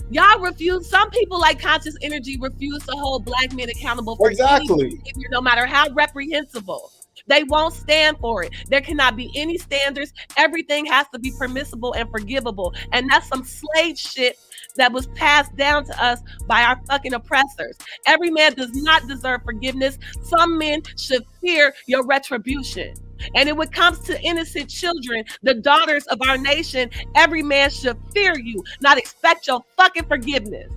Y'all refuse. Some people like Conscious Energy refuse to hold black men accountable for any behavior, no matter how reprehensible. They won't stand for it. There cannot be any standards. Everything has to be permissible and forgivable. And that's some slave shit that was passed down to us by our fucking oppressors. Every man does not deserve forgiveness. Some men should fear your retribution. And when it comes to innocent children, the daughters of our nation, every man should fear you, not expect your fucking forgiveness.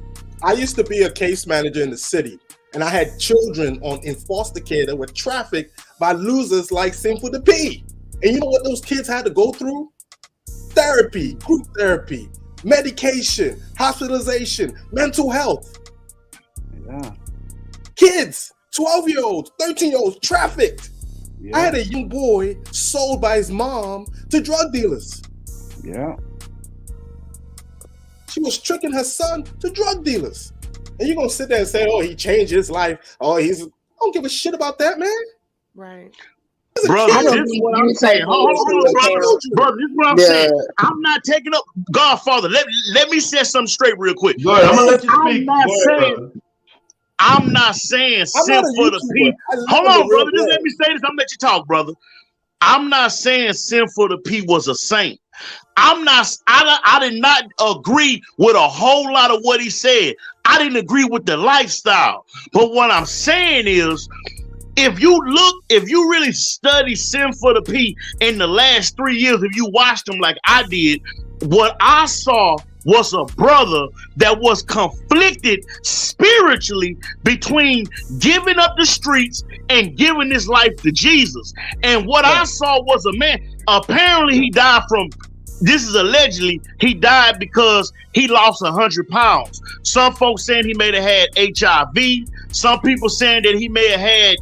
I used to be a case manager in the city, and I had children in foster care that were trafficked by losers like Sin for the P. And you know what those kids had to go through? Therapy, group therapy, medication, hospitalization, mental health. Yeah. Kids, 12-year-olds, 13-year-olds, trafficked. Yeah. I had a young boy sold by his mom to drug dealers. Yeah. She was tricking her son to drug dealers. And you're going to sit there and say, oh, he changed his life. Oh, I don't give a shit about that, man. Right. Brother, this is what I'm saying. Hold on, brother. This is what I'm saying. I'm not taking up Godfather. Let me set something straight real quick. Go ahead, I'm gonna let you speak. I'm not saying Sin for the P. Hold on, brother. Just let me say this. I'm gonna let you talk, brother. I'm not saying Sin for the P was a saint. I did not agree with a whole lot of what he said. I didn't agree with the lifestyle. But what I'm saying is, if you really study Sin for the P in the last 3 years, if you watched him like I did, what I saw was a brother that was conflicted spiritually between giving up the streets and giving his life to Jesus. And what I saw was a man, apparently he died from this is allegedly he died because he lost 100 pounds. Some folks saying he may have had HIV. Some people saying that he may have had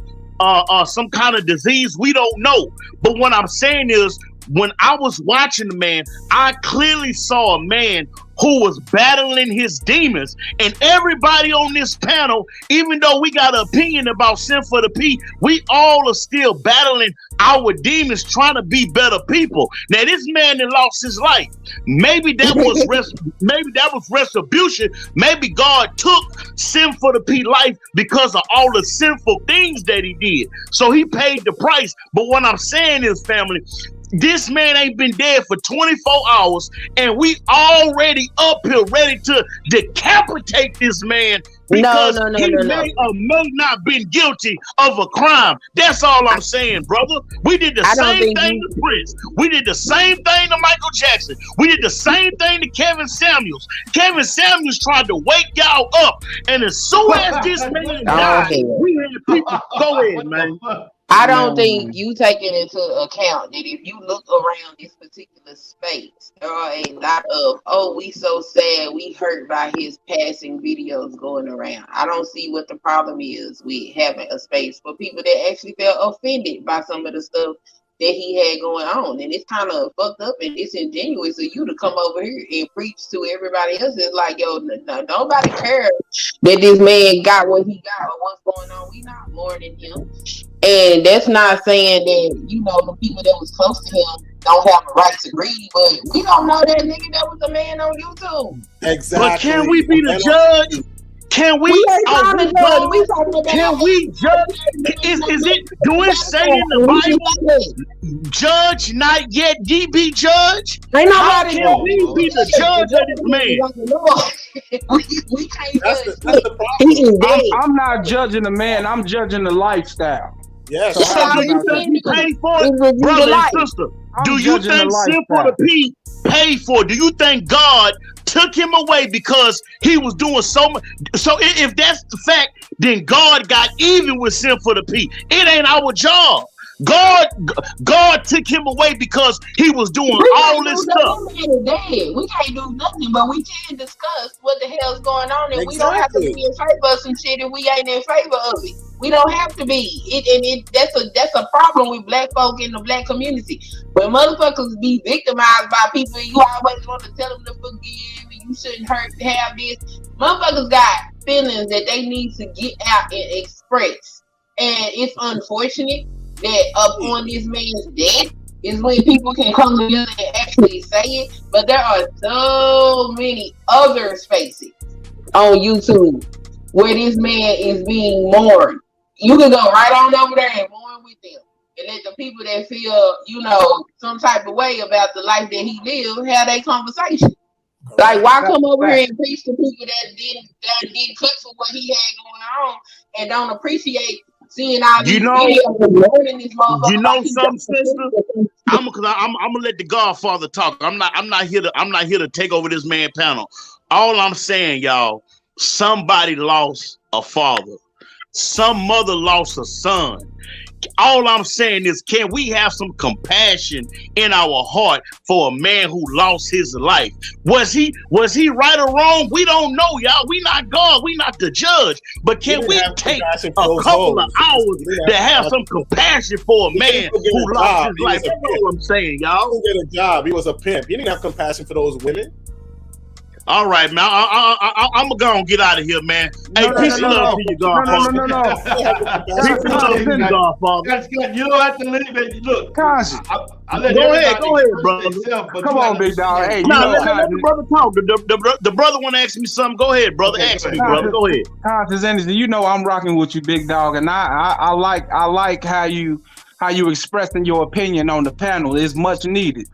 some kind of disease. We don't know. But what I'm saying is, when I was watching the man, I clearly saw a man who was battling his demons. And everybody on this panel, even though we got an opinion about Sin for the P, we all are still battling our demons, trying to be better people. Now, this man that lost his life, maybe that was retribution. Maybe God took Sin for the P life because of all the sinful things that he did. So he paid the price. But what I'm saying is, family, this man ain't been dead for 24 hours, and we already up here ready to decapitate this man because he may or may not been guilty of a crime. That's all I'm saying, brother. We did the same thing to Prince. We did the same thing to Michael Jackson. We did the same thing to Kevin Samuels. Kevin Samuels tried to wake y'all up, and as soon as this man died, we had people. Go ahead, man. I don't think you take it into account that if you look around this particular space, there are a lot of, we so sad, we hurt by his passing videos going around. I don't see what the problem is with having a space for people that actually felt offended by some of the stuff that he had going on. And it's kind of fucked up and disingenuous of you to come over here and preach to everybody else. It's like, yo, nobody cares that this man got what he got or what's going on. We not more than him. And that's not saying that, the people that was close to him don't have a right to grieve, but we don't know that nigga that was a man on YouTube. Exactly. But can we be the judge? Can we? Can we judge? Is it? Do it say in the Bible, "Judge not yet, ye be judged"? How can we be the judge of this man? We can't that's the problem. I'm not judging the man. I'm judging the lifestyle. Yes. So do you think he paid for it, brother and sister? Do you think Sin for the P paid for it? Do you think God took him away because he was doing so much? So if that's the fact, then God got even with Sin for the P. It ain't our job. God took him away because he was doing all this stuff. We can't do nothing, but we can discuss what the hell's going on, and we don't have to be in favor of some shit if we ain't in favor of it. We don't have to be. That's a problem with black folk in the black community. When motherfuckers be victimized by people, you always want to tell them to forgive, and you shouldn't have this. Motherfuckers got feelings that they need to get out and express, and it's unfortunate that upon this man's death is when people can come together and actually say it. But there are so many other spaces on YouTube where this man is being mourned. You can go right on over there and mourn with them, and let the people that feel, some type of way about the life that he lived have that conversation. Like, why come over here and preach to people that didn't cut for what he had going on and don't appreciate seeing all these videos of learning this motherfucker? Something, sister? I'm gonna let the Godfather talk. I'm not here to take over this man panel. All I'm saying, y'all, somebody lost a father. Some mother lost a son. All I'm saying is, can we have some compassion in our heart for a man who lost his life? Was he right or wrong? We don't know, y'all. We not God. We not the judge. But can we take a couple of hours to have some compassion for a man who lost his life? That's all I'm saying, y'all. He didn't get a job. He was a pimp. He didn't have compassion for those women. All right, man. I'm gonna go and get out of here, man. Hey, peace and love to you, Godfather. No. Peace and love to you, Godfather. That's good. You don't have to leave it. Look, go ahead, brother. Come on, big dog. Hey, let the brother talk. The brother want to ask me something. Go ahead, brother. Ask me, brother. Go ahead. Conscious energy. I'm rocking with you, big dog, and I like how you expressing your opinion on the panel. It's much needed.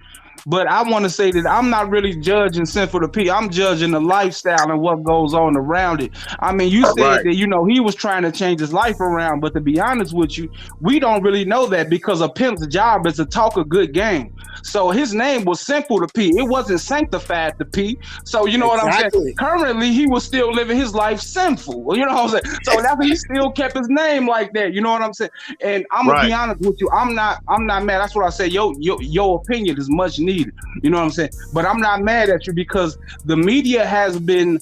But I want to say that I'm not really judging Sin for the P. I'm judging the lifestyle and what goes on around it. I mean, you said that, he was trying to change his life around. But to be honest with you, we don't really know that because a pimp's job is to talk a good game. So his name was Simple to P. It wasn't Sanctified to P. So you know what I'm saying? Currently, he was still living his life sinful. You know what I'm saying? So that's why he still kept his name like that. You know what I'm saying? And I'm going to be honest with you. I'm not mad. That's what I say. Your opinion is much needed. needed. You know what I'm saying? But I'm not mad at you because the media has been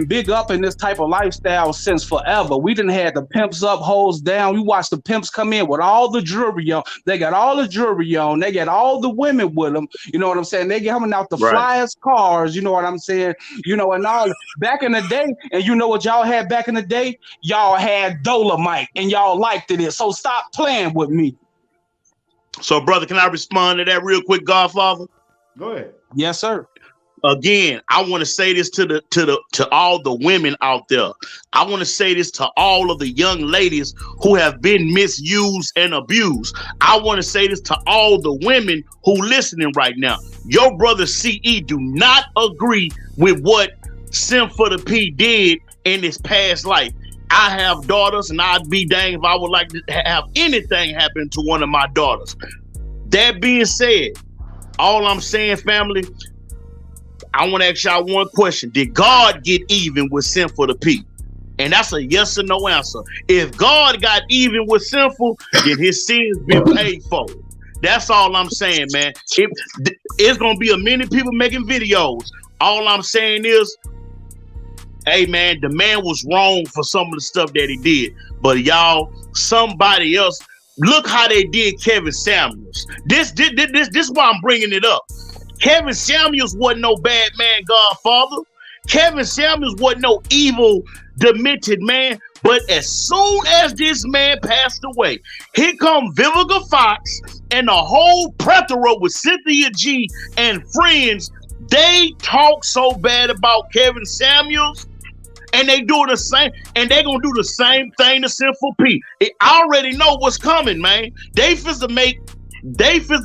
big up in this type of lifestyle since forever. We done had the pimps up, hoes down. We watched the pimps come in with all the jewelry on. They got all the jewelry on. They got all the women with them. You know what I'm saying? They coming out the flyest cars. You know what I'm saying? You know, and all back in the day, and you know what y'all had back in the day? Y'all had Dolomite, and y'all liked it. So stop playing with me. So, brother, can I respond to that real quick, Godfather? Go ahead. Yes, sir. Again, I want to say this to all the women out there. I want to say this to all of the young ladies who have been misused and abused. I want to say this to all the women who listening right now. Your brother CE do not agree with what Sim for the P did in his past life. I have daughters, and I'd be dang if I would like to have anything happen to one of my daughters. That being said, all I'm saying, family, I want to ask y'all one question. Did God get even with Sinful the P? And that's a yes or no answer. If God got even with Sinful, then his sins been paid for. That's all I'm saying, man. It's going to be a many people making videos. All I'm saying is, hey, man, the man was wrong for some of the stuff that he did. But y'all, somebody else, look how they did Kevin Samuels. This is why I'm bringing it up. Kevin Samuels wasn't no bad man, Godfather. Kevin Samuels wasn't no evil, demented man. But as soon as this man passed away, here come Vivica Fox and the whole plethora with Cynthia G and friends. They talk so bad about Kevin Samuels, and they do the same, and they gonna do the same thing to Sinful P. I already know what's coming, man. They finna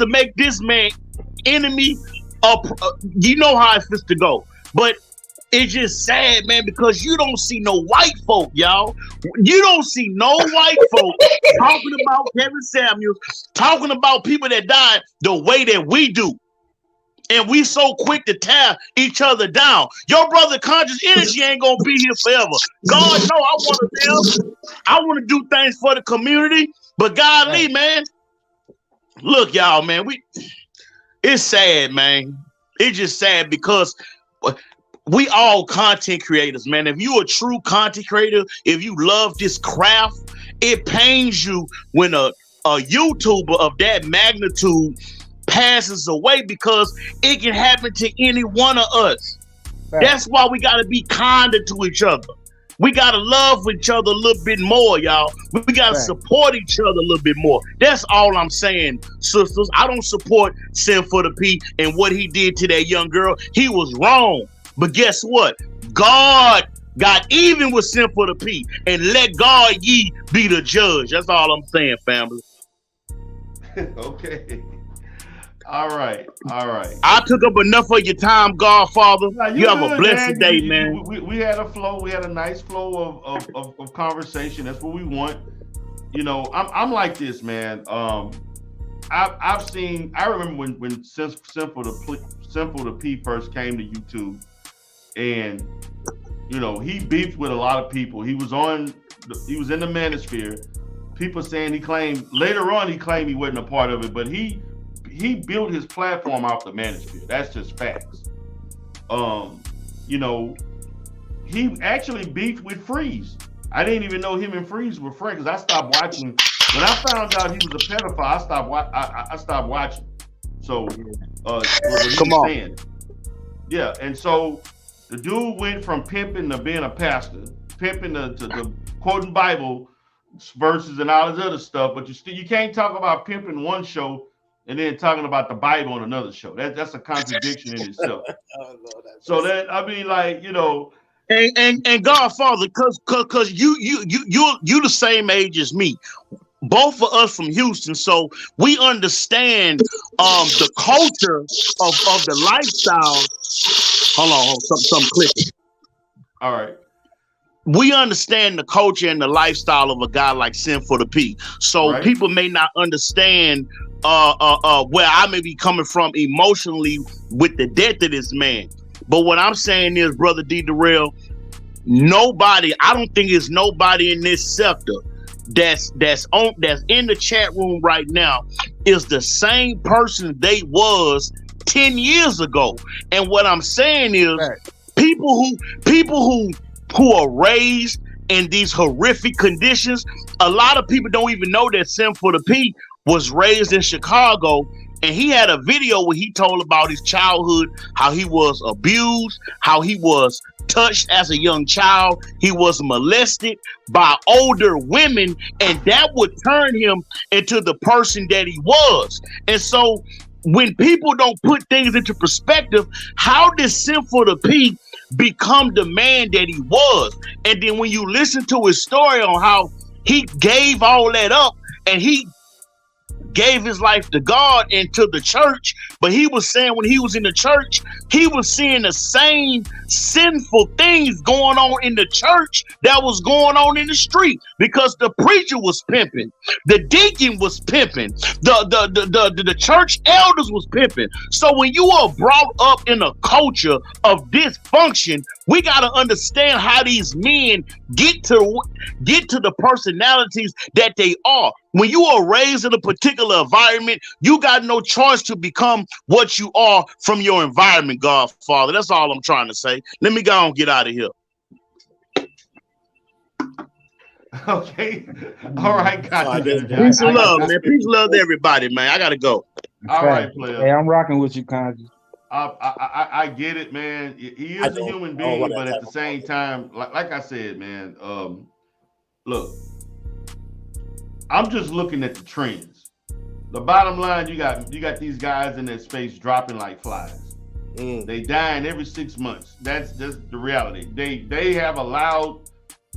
make this man enemy. You know how it's supposed to go, but it's just sad, man, because you don't see no white folk, y'all. You don't see no white folk talking about Kevin Samuels, talking about people that died the way that we do. And we so quick to tear each other down. Your brother Conscious Energy ain't gonna be here forever. God know I want to live. I want to do things for the community. But golly, man, look, y'all, man, it's sad, man. It's just sad because we all content creators, man. If you a true content creator, if you love this craft, it pains you when a YouTuber of that magnitude passes away, because it can happen to any one of us. Right. That's why we got to be kinder to each other. We got to love each other a little bit more, y'all. We got to support each other a little bit more. That's all I'm saying, sisters. I don't support Sin for the P and what he did to that young girl. He was wrong. But guess what? God got even with Sin for the P, and let God ye be the judge. That's all I'm saying, family. Okay. All right. I took up enough of your time, Godfather. You have a blessed day, man. We had a flow. We had a nice flow of conversation. That's what we want. You know, I'm like this, man. I've seen. I remember when Simple to P first came to YouTube, and you know he beefed with a lot of people. He was in the manosphere. People saying he claimed he wasn't a part of it, but he built his platform off the manosphere. That's just facts. You know, he actually beefed with Freeze. I didn't even know him and Freeze were friends, because I stopped watching. When I found out he was a pedophile, I stopped watching. So, what he was saying. Yeah, and so the dude went from pimping to being a pastor, pimping to quoting Bible verses and all this other stuff, but you can't talk about pimping one show and then talking about the Bible on another show. That's a contradiction in itself. So that, I mean, like, you know, and Godfather, cause you the same age as me. Both of us from Houston, so we understand the culture of the lifestyle. Hold on, something clicking. All right. We understand the culture and the lifestyle of a guy like Sin for the P. So people may not understand where I may be coming from emotionally with the death of this man. But what I'm saying is, Brother D. Darrell, I don't think there's nobody in this sector that's in the chat room right now is the same person they was 10 years ago. And what I'm saying is people who are raised in these horrific conditions, a lot of people don't even know that Sinful the P was raised in Chicago. And he had a video where he told about his childhood, how he was abused, how he was touched as a young child, he was molested by older women, and that would turn him into the person that he was. And so when people don't put things into perspective, how did Sinful the P become the man that he was? And then when you listen to his story on how he gave all that up and he gave his life to God and to the church, but he was saying when he was in the church, he was seeing the same sinful things going on in the church that was going on in the street, because the preacher was pimping, the deacon was pimping, the church elders was pimping. So when you are brought up in a culture of dysfunction, we got to understand how these men get to the personalities that they are. When you are raised in a particular environment, you got no choice to become what you are from your environment, Godfather. That's all I'm trying to say. Let me go and get out of here. Okay. All right, guys. Peace and love, man. Peace and love to everybody, man. I got to go. All right, player. Hey, I'm rocking with you, Kanji. I get it, man. He is a human being, but at the same time, like I said, man, look, I'm just looking at the trends. The bottom line, you got these guys in that space dropping like flies. They dying every 6 months. That's the reality. They have allowed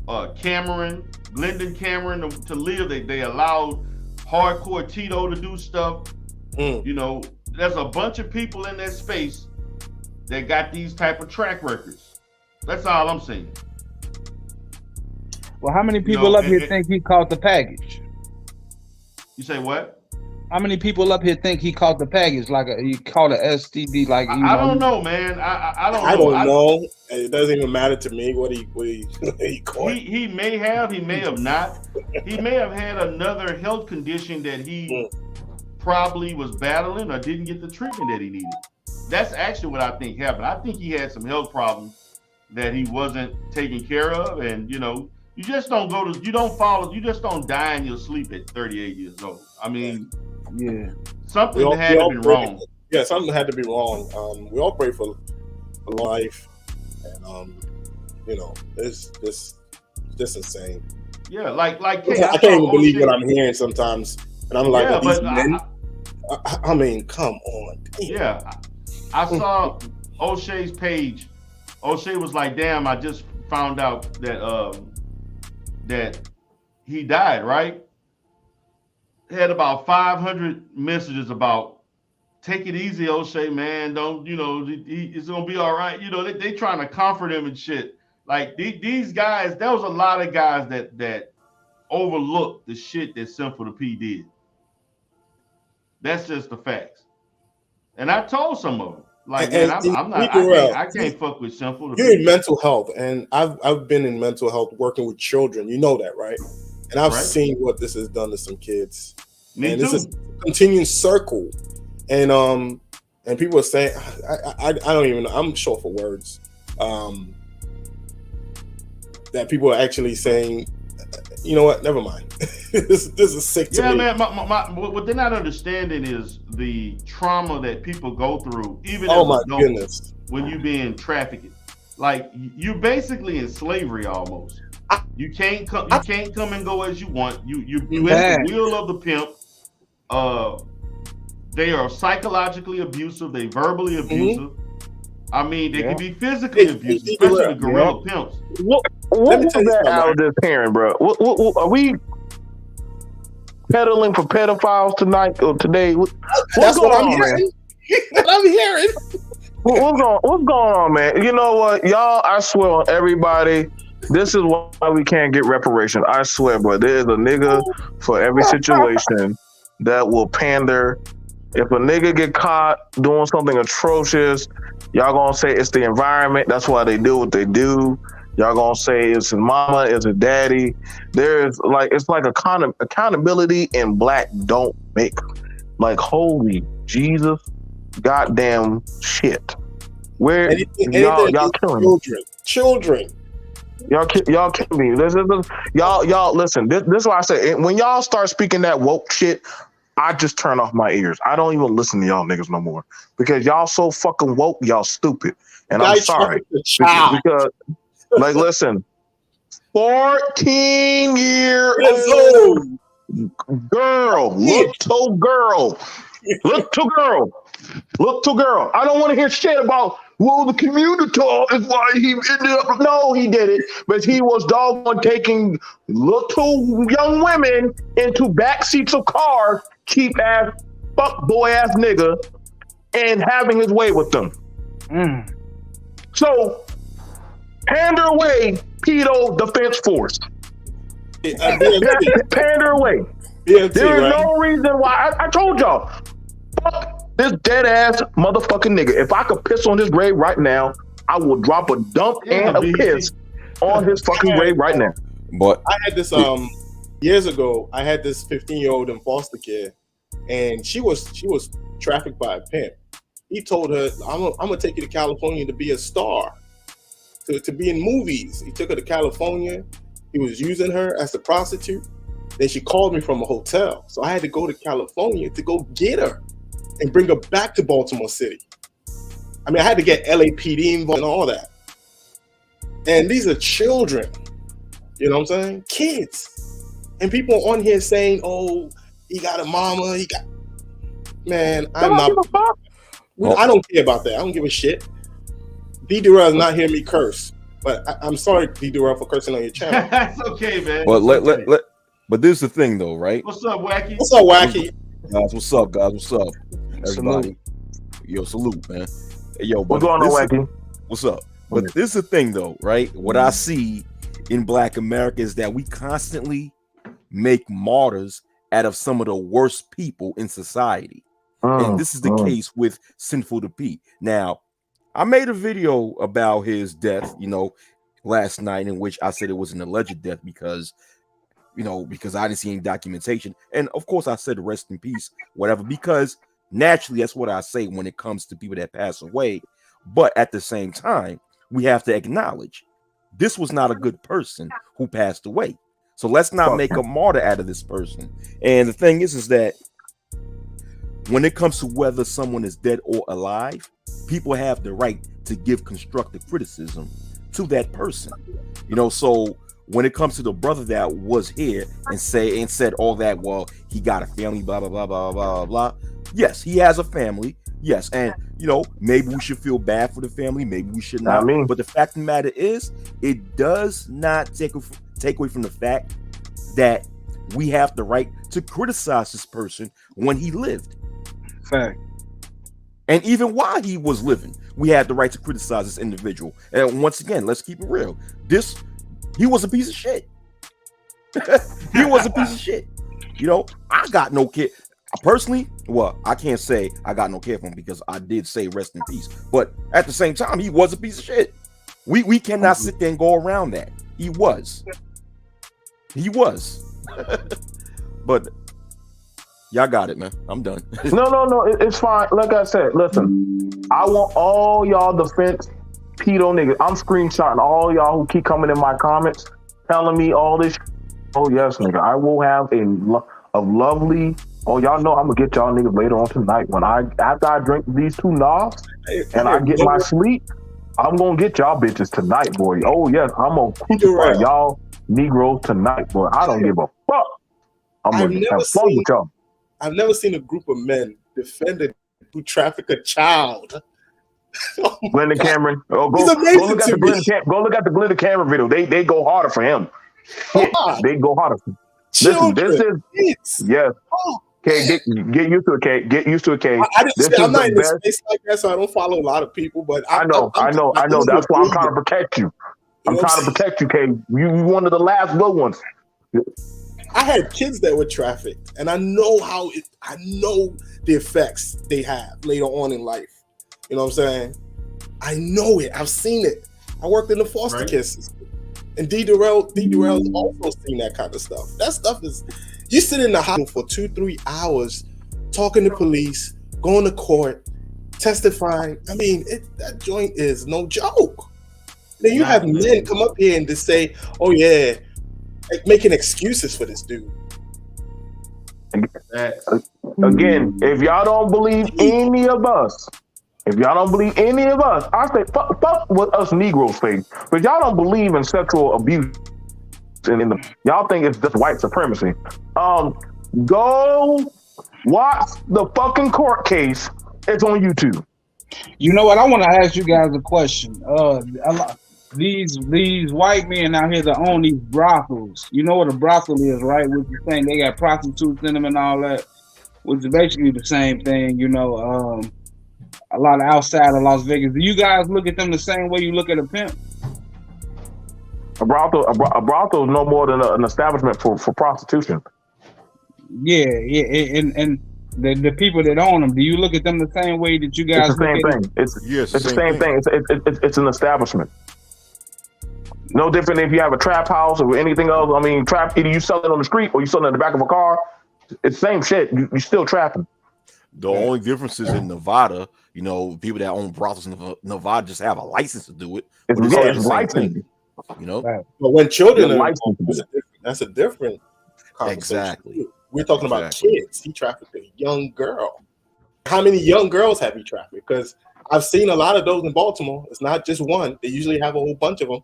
Glendon Cameron to live. They allowed Hardcore Tito to do stuff. You know, there's a bunch of people in that space that got these type of track records. That's all I'm saying. Well, how many people up here think he caught the package? You say what? How many people up here think he caught the package? Like he caught an STD? Like I don't know, man. I don't know. It doesn't even matter to me what he caught. He may have. He may have not. He may have had another health condition that he probably was battling or didn't get the treatment that he needed. That's actually what I think happened. I think he had some health problems that he wasn't taking care of, and you just don't you just don't die in your sleep at 38 years old. I mean, something had to be wrong. Yeah, something had to be wrong. We all pray for life, and it's just insane. Yeah, like I can't even believe what I'm hearing sometimes, and I'm like, I mean, come on. Yeah, I saw O'Shea's page. O'Shea was like, "Damn, I just found out that that he died." Right? He had about 500 messages about, "Take it easy, O'Shea, man. Don't it's gonna be all right." They trying to comfort him and shit. Like these guys, there was a lot of guys that overlooked the shit that Sinful the P did. That's just the facts. And I told some of them, like, man, I can't fuck with Sinful. You're in mental health, and I've been in mental health working with children. You know that, right? And I've seen what this has done to some kids. Me and too. This is a continuing circle. And people are saying, I don't even know, I'm short for words. That people are actually saying, you know what? Never mind. this is sick to me. Yeah, man. What they're not understanding is the trauma that people go through, even as adults, when you being trafficked. Like you're basically in slavery almost. You can't come and go as you want. You at the wheel of the pimp. They are psychologically abusive. They verbally abusive. I mean, they can be physically abusive, especially the gorilla pimps. What was that out of this hearing, bro? What, are we peddling for pedophiles tonight or today? That's what I'm hearing. What I'm hearing. What's going on, man? You know what, y'all? I swear on everybody, this is why we can't get reparations. I swear, bro. There is a nigga for every situation that will pander. If a nigga get caught doing something atrocious, y'all gonna say it's the environment. That's why they do what they do. Y'all gonna say it's a mama, it's a daddy. There's like it's like accountability and black don't make like holy Jesus goddamn shit. Where y'all killing children. Y'all kill me. Y'all listen. This is why I say when y'all start speaking that woke shit, I just turn off my ears. I don't even listen to y'all niggas no more because y'all so fucking woke. Y'all stupid, and I'm sorry because like listen, 14-year-old girl, little girl. I don't want to hear shit about, well, the community is why he ended up. No, he did it, but he was doggone taking little young women into back seats of cars, cheap ass, fuck boy ass nigga, and having his way with them. So, pander away, pedo defense force. Pander away. There is no reason why. I told y'all, fuck this dead ass motherfucking nigga. If I could piss on his grave right now, I will drop a dump and a piss on his fucking grave right now. But I had this years ago. I had this 15-year-old in foster care, and she was trafficked by a pimp. He told her, "I'm gonna take you to California to be a star, to be in movies." He took her to California. He was using her as a prostitute. Then she called me from a hotel. So I had to go to California to go get her and bring her back to Baltimore City. I mean, I had to get LAPD involved and all that. And these are children. You know what I'm saying? Kids. And people on here saying, oh, he got a mama. Man, I don't care about that. I don't give a shit. D. Durrell is not hearing me curse. But I'm sorry, D. Durrell, for cursing on your channel. That's okay, man. But but this is the thing, though, right? What's up, Wacky? What's up, Wacky? Guys, what's up, guys? What's up, everybody? Yo, salute, man. Hey, yo, what's going on, Wacky? What's up? But this is the thing, though, right? What I see in Black America is that we constantly make martyrs out of some of the worst people in society, and this is the case with Sinful to P. Now, I made a video about his death, last night, in which I said it was an alleged death because I didn't see any documentation. And of course I said rest in peace, whatever, because naturally that's what I say when it comes to people that pass away. But at the same time, we have to acknowledge this was not a good person who passed away. So let's not make a martyr out of this person. And the thing is that when it comes to whether someone is dead or alive, people have the right to give constructive criticism to that person. So when it comes to the brother that was here and said all that, well, he got a family, blah, blah, blah, blah, blah, blah. Yes, he has a family. Yes. And, maybe we should feel bad for the family. Maybe we should not. But the fact of the matter is, it does not take away from the fact that we have the right to criticize this person when he lived. Fact. And even while he was living, we had the right to criticize this individual. And once again, let's keep it real. He was a piece of shit. He was a piece of shit. I got no kid. Personally, well, I can't say I got no care for him because I did say rest in peace. But at the same time, he was a piece of shit. We cannot sit there and go around that. He was. But y'all got it, man. I'm done. No, it's fine. Like I said, listen, I want all y'all defense pedo niggas. I'm screenshotting all y'all who keep coming in my comments telling me all this. Oh yes, nigga, I will have a lovely. Oh, y'all know I'm gonna get y'all niggas later on tonight after I drink these 2 knobs and I get my sleep. I'm gonna get y'all bitches tonight, boy. Oh yes, I'm gonna crucify y'all Negroes tonight, boy. I don't give a fuck. I'm gonna have fun with y'all. I've never seen a group of men defended who traffic a child. Glenda Cameron. Oh, go look at the Glenda Cameron video. They go harder for him. They go harder for him. Listen, this is yes. Okay, get used to it, K. Get used to it, K. I'm not in the space like that, so I don't follow a lot of people. But I know. That's why I'm trying to protect you. I'm trying to protect you, K. You one of the last good ones. I had kids that were trafficked, and I know I know the effects they have later on in life. You know what I'm saying? I know it. I've seen it. I worked in the foster care system. And D. Durrell's also seen that kind of stuff. That stuff is, you sit in the hospital for 2-3 hours talking to police, going to court, testifying. I mean, that joint is no joke. Then you have men come up here and just say, "Oh yeah," like making excuses for this dude. Again, if y'all don't believe any of us, I say fuck what us Negroes say. But y'all don't believe in sexual abuse, y'all think it's just white supremacy. Go watch the fucking court case. It's on YouTube. You know what? I want to ask you guys a question. These white men out here that own these brothels. You know what a brothel is, right? Which is saying they got prostitutes in them and all that, which is basically the same thing. You know, a lot of outside of Las Vegas. Do you guys look at them the same way you look at a pimp? A brothel is no more than an establishment for prostitution. Yeah, and the people that own them, do you look at them the same way that you guys? It's the same thing. It's the same thing. It's an establishment. No different if you have a trap house or anything else. I mean, either you sell it on the street or you sell it in the back of a car. It's the same shit. You still trapping. The only difference is in Nevada, you know, people that own brothels in Nevada just have a license to do it. It's licensed. You know, but when children are licensed, that's a different conversation. Exactly. We're talking about kids. He trafficked a young girl. How many young girls have he trafficked? Because I've seen a lot of those in Baltimore. It's not just one. They usually have a whole bunch of them.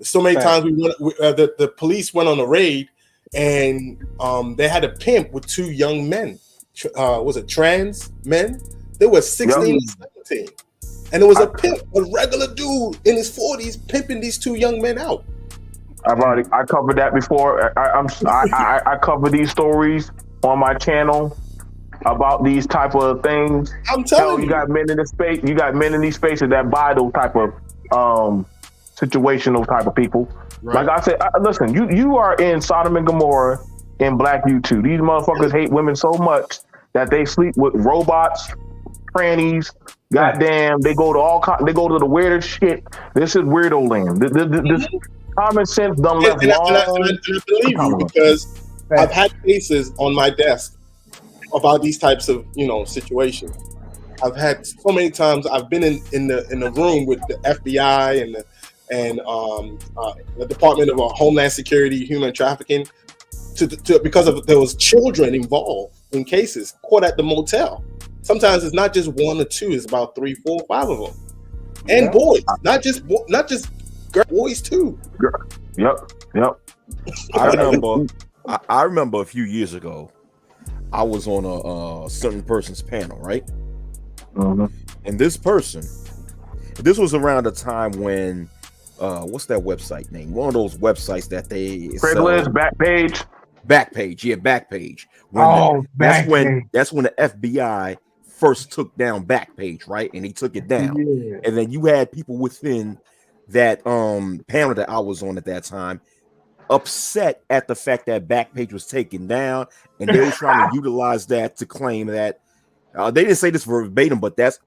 So many times the police went on a raid and they had a pimp with 2 young men. Was it trans men? They were 16 and 17. And it was a pimp, a regular dude in his 40s pimping these 2 young men out. I covered that before. I cover these stories on my channel about these type of things. I'm telling you, you got men in this space. You got men in these spaces that buy those type of situational type of people. Right. Like I said, listen, you are in Sodom and Gomorrah in Black YouTube. These motherfuckers hate women so much that they sleep with robots, trannies. Goddamn, they go to they go to the weirdest shit. This is weirdo land. This common sense done left long. And I believe you because I've had cases on my desk about these types of situations. I've had so many times. I've been in the room with the FBI and the Department of Homeland Security, Human Trafficking, because there was children involved in cases caught at the motel. Sometimes it's not just 1 or 2; it's about 3, 4, 5 of them, and boys, not just girls, boys too. Yep. I remember a few years ago, I was on a certain person's panel, right? Mm-hmm. And this was around the time when, what's that website name? One of those websites that they Craigslist, Backpage. Yeah, Backpage. That's when the FBI first took down Backpage, right? And he took it down. Yeah. And then you had people within that panel that I was on at that time upset at the fact that Backpage was taken down, and they were trying to utilize that to claim that they didn't say this verbatim, but this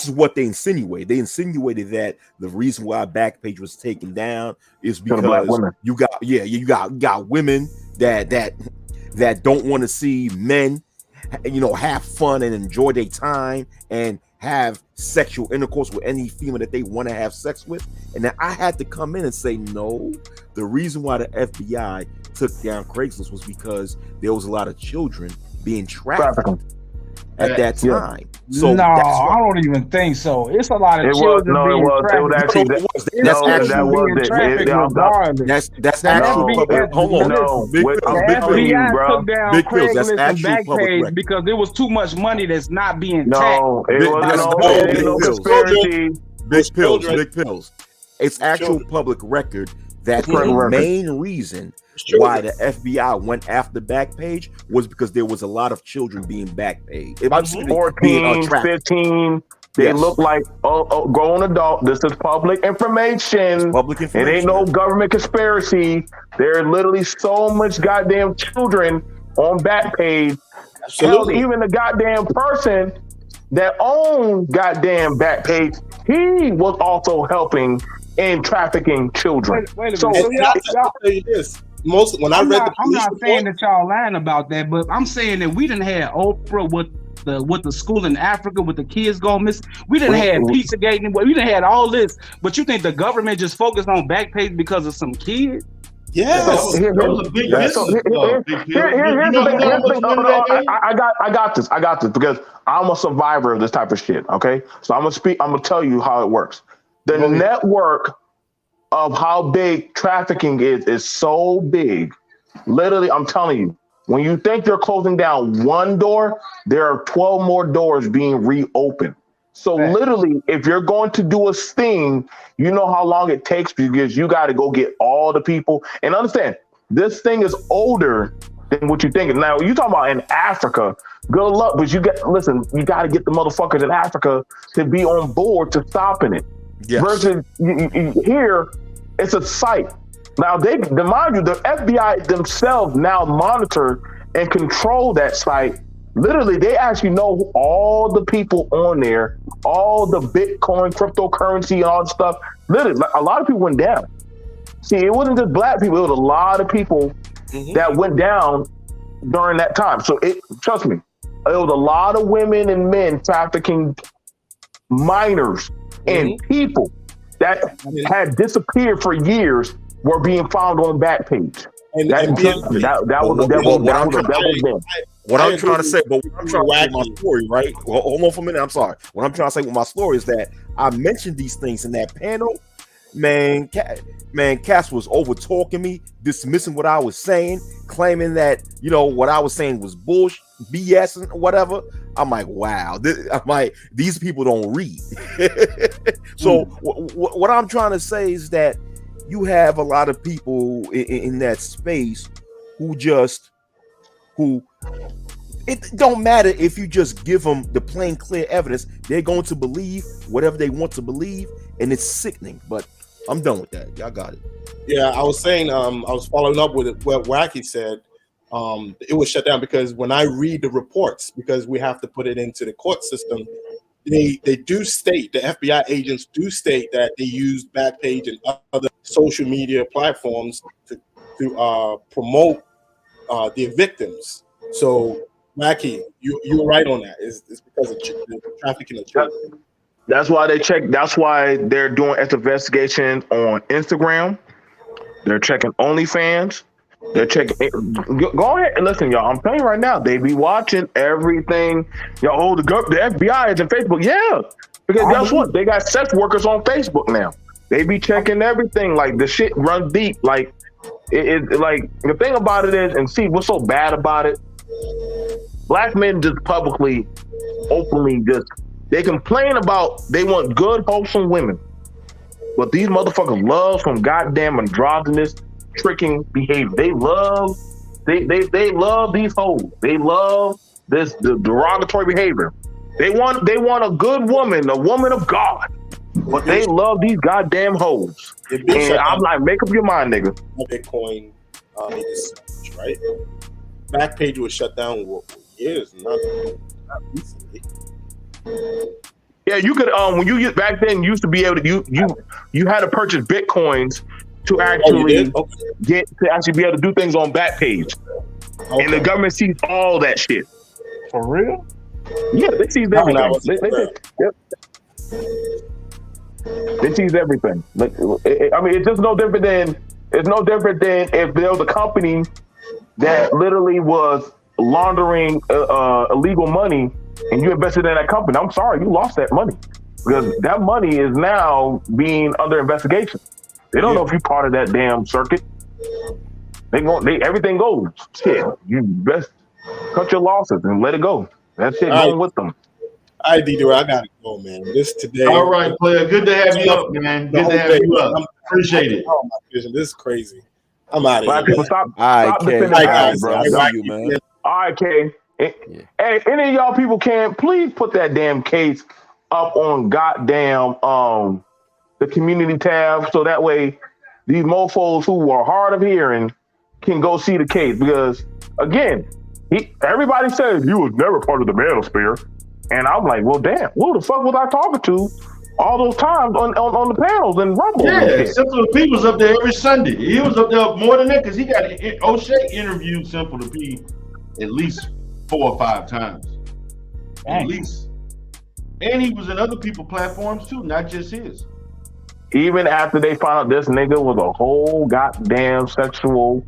is what they insinuated. They insinuated that the reason why Backpage was taken down is because you got women that don't want to see men, have fun and enjoy their time and have sexual intercourse with any female that they want to have sex with. And then I had to come in and say, no, the reason why the FBI took down Craigslist was because there was a lot of children being trafficked at that time. So no, I don't even think so. It's a lot of children being trafficked. That's actual public. Hold on, Big Pills. That's actual public record because there was too much money that's not being taxed. Big Pills. It's actual public record that the main reason why the FBI went after Backpage was because there was a lot of children being Backpage. 14, 15. They look like grown adult. This is public information. It ain't no government conspiracy. There's literally so much goddamn children on Backpage. Hell, even the goddamn person that owned goddamn Backpage, he was also helping in trafficking children. Wait a So minute. So I'll tell you this. I'm not saying that y'all lying about that, but I'm saying that we didn't have Oprah with the school in Africa with the kids going missing. We didn't have Pizzagate. We didn't have all this. But you think the government just focused on Backpage because of some kids? Yeah, that was a big business. I got this because I'm a survivor of this type of shit. Okay, so I'm gonna tell you how it works. The network of how big trafficking is so big. Literally, I'm telling you, when you think they're closing down one door, there are 12 more doors being reopened. So literally, if you're going to do a sting, you know how long it takes because you got to go get all the people. And understand, this thing is older than what you think. Now, you talking about in Africa, good luck, but you got to get the motherfuckers in Africa to be on board to stopping it. Yes. Versus here, it's a site. Now, mind you, the FBI themselves now monitor and control that site. Literally, they actually know all the people on there, all the Bitcoin, cryptocurrency, and all the stuff. Literally, a lot of people went down. See, it wasn't just black people. It was a lot of people that went down during that time. So, trust me, it was a lot of women and men trafficking minors and people that had disappeared for years were being found on Backpage. What I'm trying to say my story, right? Well, hold on for a minute. I'm sorry. What I'm trying to say with my story is that I mentioned these things in that panel. Man, Cass was over talking me, dismissing what I was saying, claiming that what I was saying was bullshit, BS, and whatever. I'm like, wow. These people don't read. So what I'm trying to say is that you have a lot of people in that space who it don't matter if you just give them the plain clear evidence, they're going to believe whatever they want to believe, and it's sickening. But I'm done with that. Y'all got it. Yeah, I was saying, I was following up with what Wacky said. It was shut down because when I read the reports, because we have to put it into the court system, they do state, the FBI agents do state that they use Backpage and other social media platforms to promote their victims. So, Wacky, you're right on that. It's because of trafficking of children. That's why they check. That's why they're doing investigations on Instagram. They're checking OnlyFans. They're checking. Go ahead and listen, y'all. I'm telling you right now, they be watching everything. Y'all, the FBI is on Facebook. Yeah, because guess what? They got sex workers on Facebook now. They be checking everything. Like the shit runs deep. Like like the thing about it is, and see what's so bad about it. Black men just publicly, openly, they complain about they want good, wholesome women, but these motherfuckers love some goddamn androgynous, tricking behavior. They love these hoes. They love the derogatory behavior. They want a good woman, a woman of God, but they love these goddamn hoes. And I'm like, make up your mind, nigga. Bitcoin, right? Backpage was shut down for years, not recently. Yeah, you could when you back then you used to be able to you had to purchase bitcoins to actually get to actually be able to do things on Backpage. Okay. And the government sees all that shit. For real? Yeah, they sees everything. They sees everything. I mean, it's just no different than if there was a company that literally was laundering illegal money and you invested in that company. I'm sorry, you lost that money because that money is now being under investigation. They don't know if you're part of that damn circuit. Everything goes. Shit, you best cut your losses and let it go. That shit going with them. All right, D-Dur, I gotta go, man. This today. All right, player. Good to have you up, man. Good to have you up. Appreciate it. Oh my goodness, this is crazy. I'm out of here. People, stop defending guys, bro. All right, Kay. Hey, any of y'all people can please put that damn case up on goddamn the community tab so that way these mofos who are hard of hearing can go see the case, because again, everybody says he was never part of the manosphere, and I'm like, well, damn, who the fuck was I talking to all those times on the panels and Rumble and Yeah, shit. Simple to P was up there every Sunday. He was up there more than that because he got O'Shea interviewed Simple to P at least 4 or 5 times. At least. And he was in other people's platforms too, not just his. Even after they found out this nigga was a whole goddamn sexual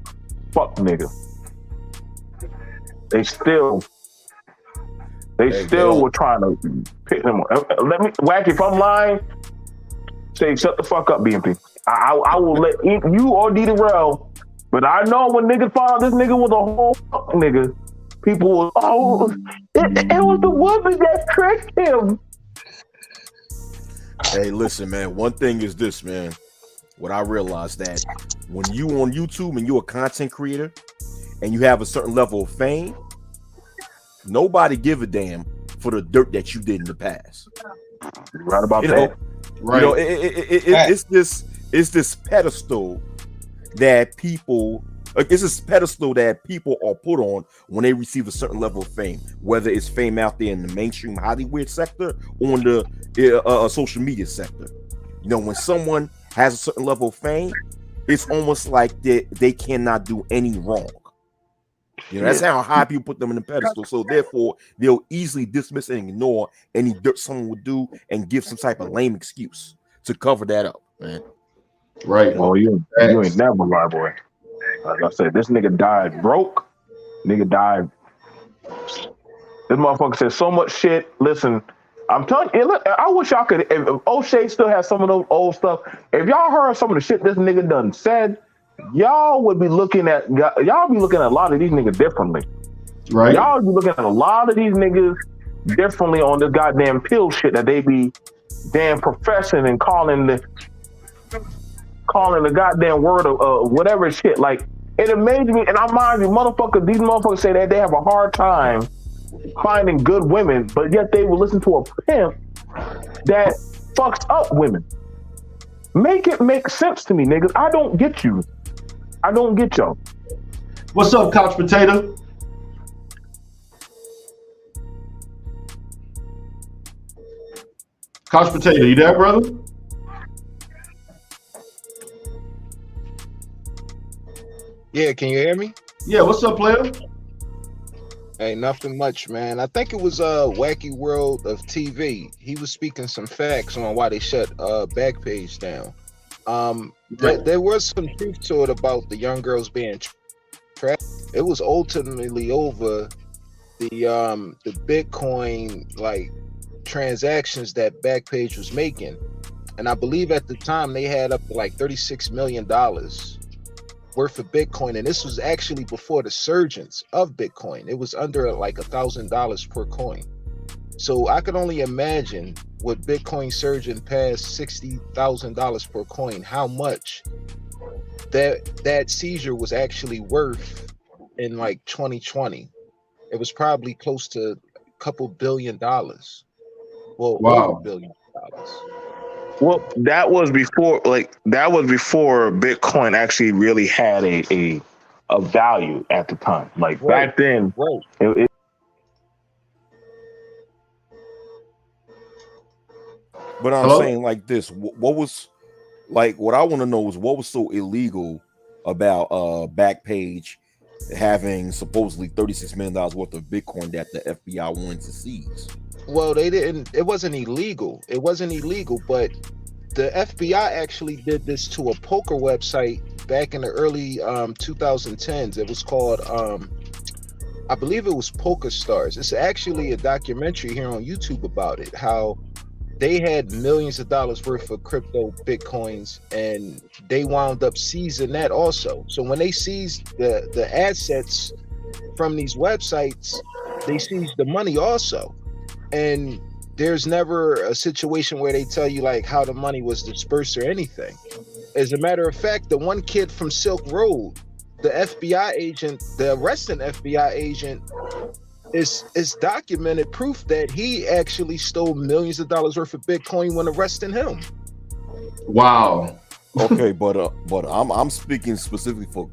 fuck nigga, they still were trying to pick him up. Let me, Wacky, if I'm lying, say shut the fuck up, BMP. I will let you or D Darrell, but I know when niggas found out this nigga was a whole fuck nigga, people was, it was the woman that tricked him. Hey, listen, man. One thing is this, man. What I realized that when you on YouTube and you're a content creator and you have a certain level of fame, nobody give a damn for the dirt that you did in the past. Right about that. Right. You know, it's this pedestal that people. It's this pedestal that people are put on when they receive a certain level of fame, whether it's fame out there in the mainstream Hollywood sector or in the social media sector. You know, when someone has a certain level of fame, it's almost like they cannot do any wrong. You know, that's how high people put them in the pedestal. So therefore, they'll easily dismiss and ignore any dirt someone would do and give some type of lame excuse to cover that up, man. Right. Oh, you ain't never lie, boy. Like I said, this nigga died broke. Nigga died. This motherfucker said so much shit. Listen, I'm telling you, look, I wish y'all could. If O'Shea still has some of those old stuff, if y'all heard some of the shit this nigga done said, y'all would be looking at a lot of these niggas differently. Right. Y'all be looking at a lot of these niggas differently on this goddamn pill shit that they be damn professing and calling the goddamn word of whatever shit. Like, it amazed me, and I mind you, these motherfuckers say that they have a hard time finding good women, but yet they will listen to a pimp that fucks up women. Make it make sense to me, niggas. I don't get you. I don't get y'all. What's up, Couch Potato? Couch Potato, you there, brother? Yeah, can you hear me? Yeah, what's up, player? Hey, nothing much, man. I think it was Wacky World of TV. He was speaking some facts on why they shut Backpage down. There was some truth to it about the young girls being trapped. It was ultimately over the Bitcoin like transactions that Backpage was making, and I believe at the time they had up to like $36 million worth of Bitcoin, and this was actually before the surgence of Bitcoin. It was under like $1,000 per coin. So I could only imagine with Bitcoin surging past $60,000 per coin, how much that seizure was actually worth in like 2020. It was probably close to a couple $1 billion. Well, wow. over $1 billion. Well, that was before Bitcoin actually really had a value at the time. Like back then, But I'm saying like this, what was like what I want to know is what was so illegal about Backpage having supposedly $36 million worth of Bitcoin that the FBI wanted to seize? Well, it wasn't illegal. It wasn't illegal, but the FBI actually did this to a poker website back in the early 2010s. It was called, I believe it was Poker Stars. It's actually a documentary here on YouTube about it, how they had millions of dollars worth of crypto Bitcoins, and they wound up seizing that also. So when they seized the assets from these websites, they seized the money also. And there's never a situation where they tell you like how the money was dispersed or anything. As a matter of fact, the one kid from Silk Road, the FBI agent, the arresting FBI agent, is documented proof that he actually stole millions of dollars worth of Bitcoin when arresting him. Wow. Okay, but I'm speaking specifically for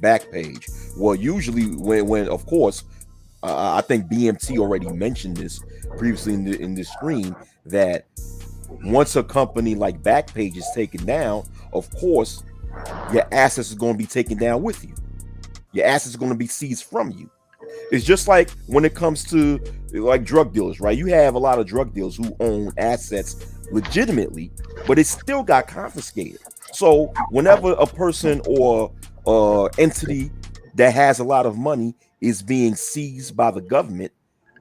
Backpage. Well, usually when of course, I think BMT already mentioned this previously in this stream, that once a company like Backpage is taken down, of course, your assets are going to be taken down with you. Your assets are going to be seized from you. It's just like when it comes to like drug dealers, right? You have a lot of drug dealers who own assets legitimately, but it still got confiscated. So whenever a person or entity that has a lot of money is being seized by the government,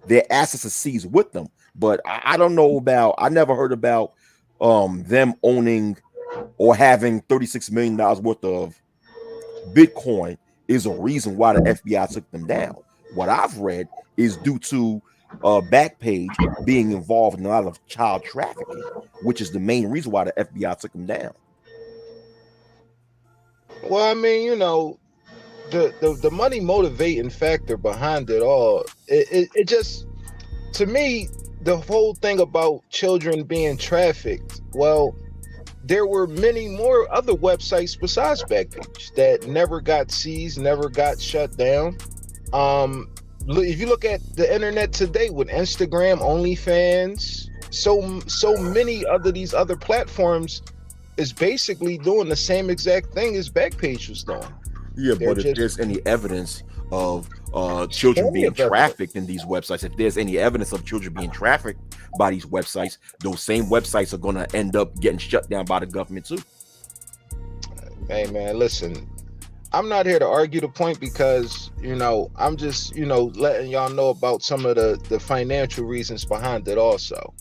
their assets are seized with them. But I don't know about, I never heard about them owning or having $36 million worth of Bitcoin is a reason why the FBI took them down. What I've read is due to Backpage being involved in a lot of child trafficking, which is the main reason why the FBI took them down. Well, I mean, you know, the money motivating factor behind it all, it just, to me, the whole thing about children being trafficked, well, there were many more other websites besides Backpage that never got seized, never got shut down. If you look at the internet today with Instagram, OnlyFans, so many other these other platforms is basically doing the same exact thing as Backpage was doing. Yeah, but if there's any evidence of children being trafficked in these websites, if there's any evidence of children being trafficked by these websites, those same websites are going to end up getting shut down by the government too. Hey man, listen, I'm not here to argue the point because, you know, I'm just, you know, letting y'all know about some of the financial reasons behind it also.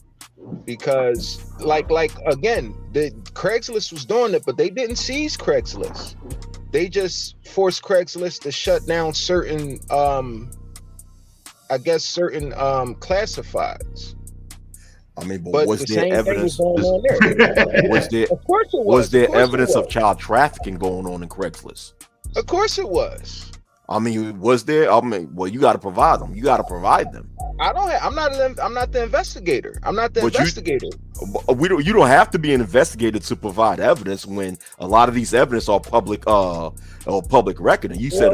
Because like again, the Craigslist was doing it, but they didn't seize Craigslist. They just forced Craigslist to shut down certain classifieds. I mean, but was there evidence? Was there evidence of child trafficking going on in Craigslist? Of course it was. I mean, was there? I mean, well, you got to provide them. You got to provide them. I'm not the investigator. I'm not the investigator. You don't have to be an investigator to provide evidence when a lot of these evidence are public record. And you said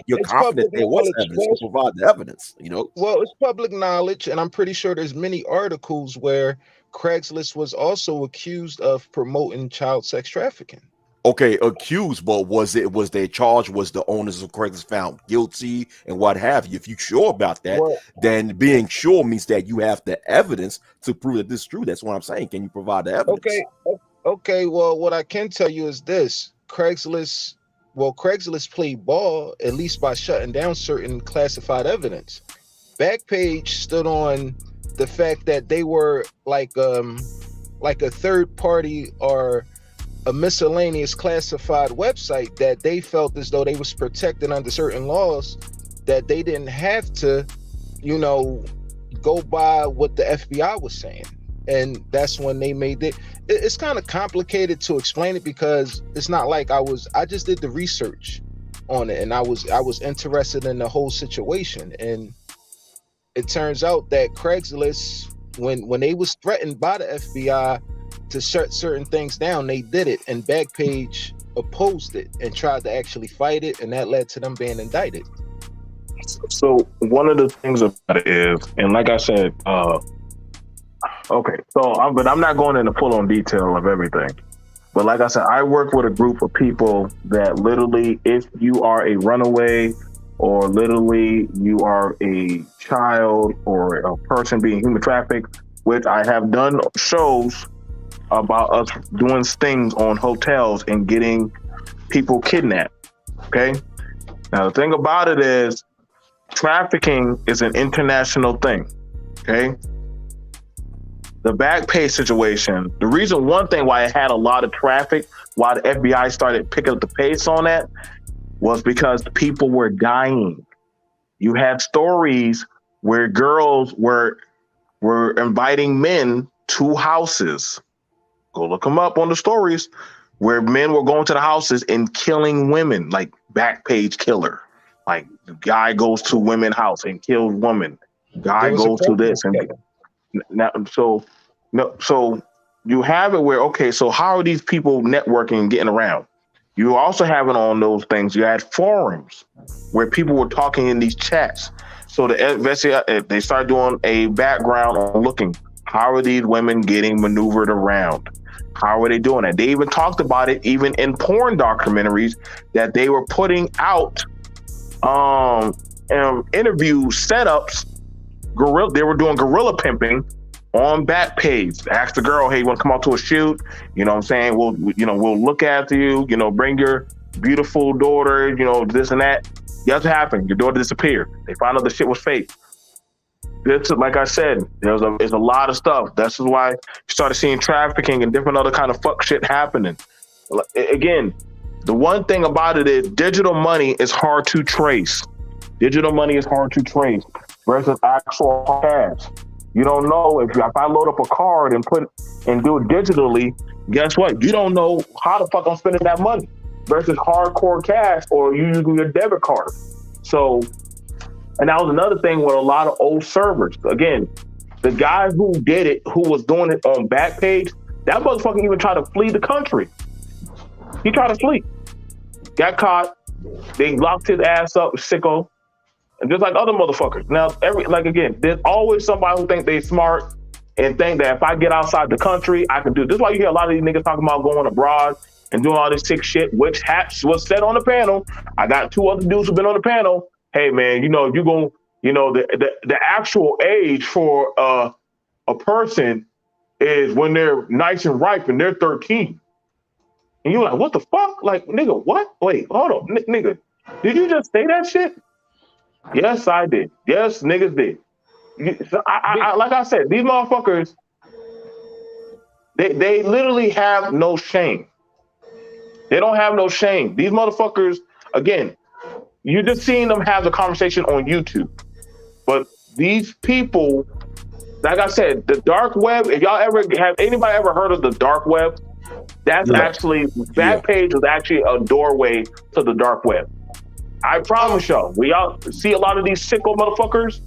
you're confident there was evidence to provide the evidence. You know. Well, it's public knowledge, and I'm pretty sure there's many articles where Craigslist was also accused of promoting child sex trafficking. Okay, accused, but was they charged? Was the owners of Craigslist found guilty and what have you? If you're sure about that, then being sure means that you have the evidence to prove that this is true. That's what I'm saying. Can you provide the evidence? Okay. Well, what I can tell you is this: Craigslist played ball, at least by shutting down certain classified evidence. Backpage stood on the fact that they were like a third party or a miscellaneous classified website that they felt as though they was protected under certain laws, that they didn't have to, you know, go by what the FBI was saying. And that's when they made it. It's kind of complicated to explain it because it's not like I just did the research on it and I was interested in the whole situation. And it turns out that Craigslist, when they was threatened by the FBI to shut certain things down, they did it, and Backpage opposed it and tried to actually fight it, and that led to them being indicted. So one of the things about it is, and like I said, but I'm not going into full-on detail of everything. But like I said, I work with a group of people that literally, if you are a runaway or literally you are a child or a person being human trafficked, which I have done shows about us doing things on hotels and getting people kidnapped. Okay. Now the thing about it is trafficking is an international thing. Okay. The Backpage situation, the reason, one thing why it had a lot of traffic, why the FBI started picking up the pace on that, was because people were dying. You had stories where girls were inviting men to houses. Go look them up on the stories, where men were going to the houses and killing women, like Backpage killer. Like the guy goes to women's house and kills women. Guy goes to this and now, so you have it where, okay, so how are these people networking and getting around? You also have it on those things. You had forums where people were talking in these chats. So they started doing a background on looking How are these women getting maneuvered around? How are they doing it? They even talked about it even in porn documentaries that they were putting out interview setups. They were doing gorilla pimping on Backpage. Ask the girl, hey, you want to come out to a shoot? You know what I'm saying? We'll look after you, bring your beautiful daughter, this and that. Guess what happened? Your daughter disappeared. They found out the shit was fake. This, like I said, there's a lot of stuff. That's why you started seeing trafficking and different other kind of fuck shit happening. Again, the one thing about it is digital money is hard to trace. Digital money is hard to trace versus actual cash. You don't know if I load up a card and do it digitally, guess what? You don't know how the fuck I'm spending that money versus hardcore cash or you using your debit card. So, and that was another thing with a lot of old servers. Again, the guy who did it, who was doing it on Backpage, that motherfucker even tried to flee the country. He tried to flee. Got caught. They locked his ass up, sicko. And just like other motherfuckers. Now, there's always somebody who think they smart and think that if I get outside the country, I can do it. This is why you hear a lot of these niggas talking about going abroad and doing all this sick shit, which was said on the panel. I got two other dudes who've been on the panel. Hey man, the actual age for a person is when they're nice and ripe and they're 13. And you're like, what the fuck? Like, nigga, what? Wait, hold on. Nigga, did you just say that shit? Yes, I did. Yes, niggas did. I like I said, these motherfuckers, they literally have no shame. They don't have no shame. These motherfuckers, again, you're just seeing them have the conversation on YouTube. But these people, like I said, the dark web, if anybody ever heard of the dark web? That's actually, Backpage was actually a doorway to the dark web. I promise y'all, we all see a lot of these sicko motherfuckers.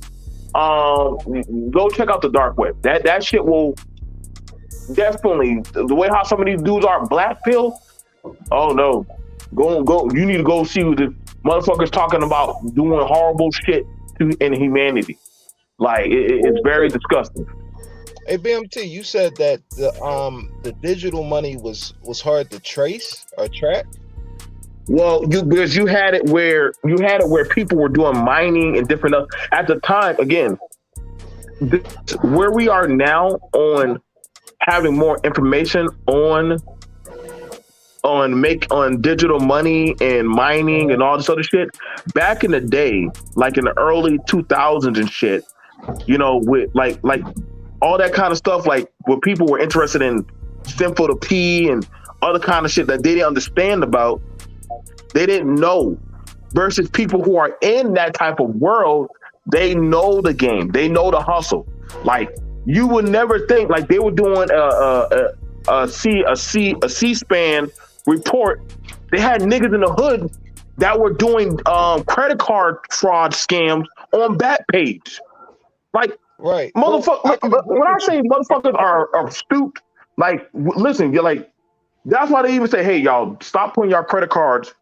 Go check out the dark web. That shit will definitely, the way how some of these dudes are black pill. Oh no, go. You need to go see who the motherfuckers talking about doing horrible shit in humanity. Like it's very disgusting. Hey BMT, you said that the digital money was hard to trace or track. Well, because you had it where people were doing mining and different at the time. Again, where we are now on having more information on digital money and mining and all this other shit. Back in the day, like in the early 2000s and shit, with like all that kind of stuff, like where people were interested in Simple to P and other kind of shit that they didn't understand about. They didn't know, versus people who are in that type of world, they know the game, they know the hustle. Like you would never think, like they were doing a C-SPAN report. They had niggas in the hood that were doing credit card fraud scams on Backpage. Like, right, motherfucker. When I say motherfuckers are stupid, like listen, you're like, that's why they even say, hey y'all, stop putting your credit cards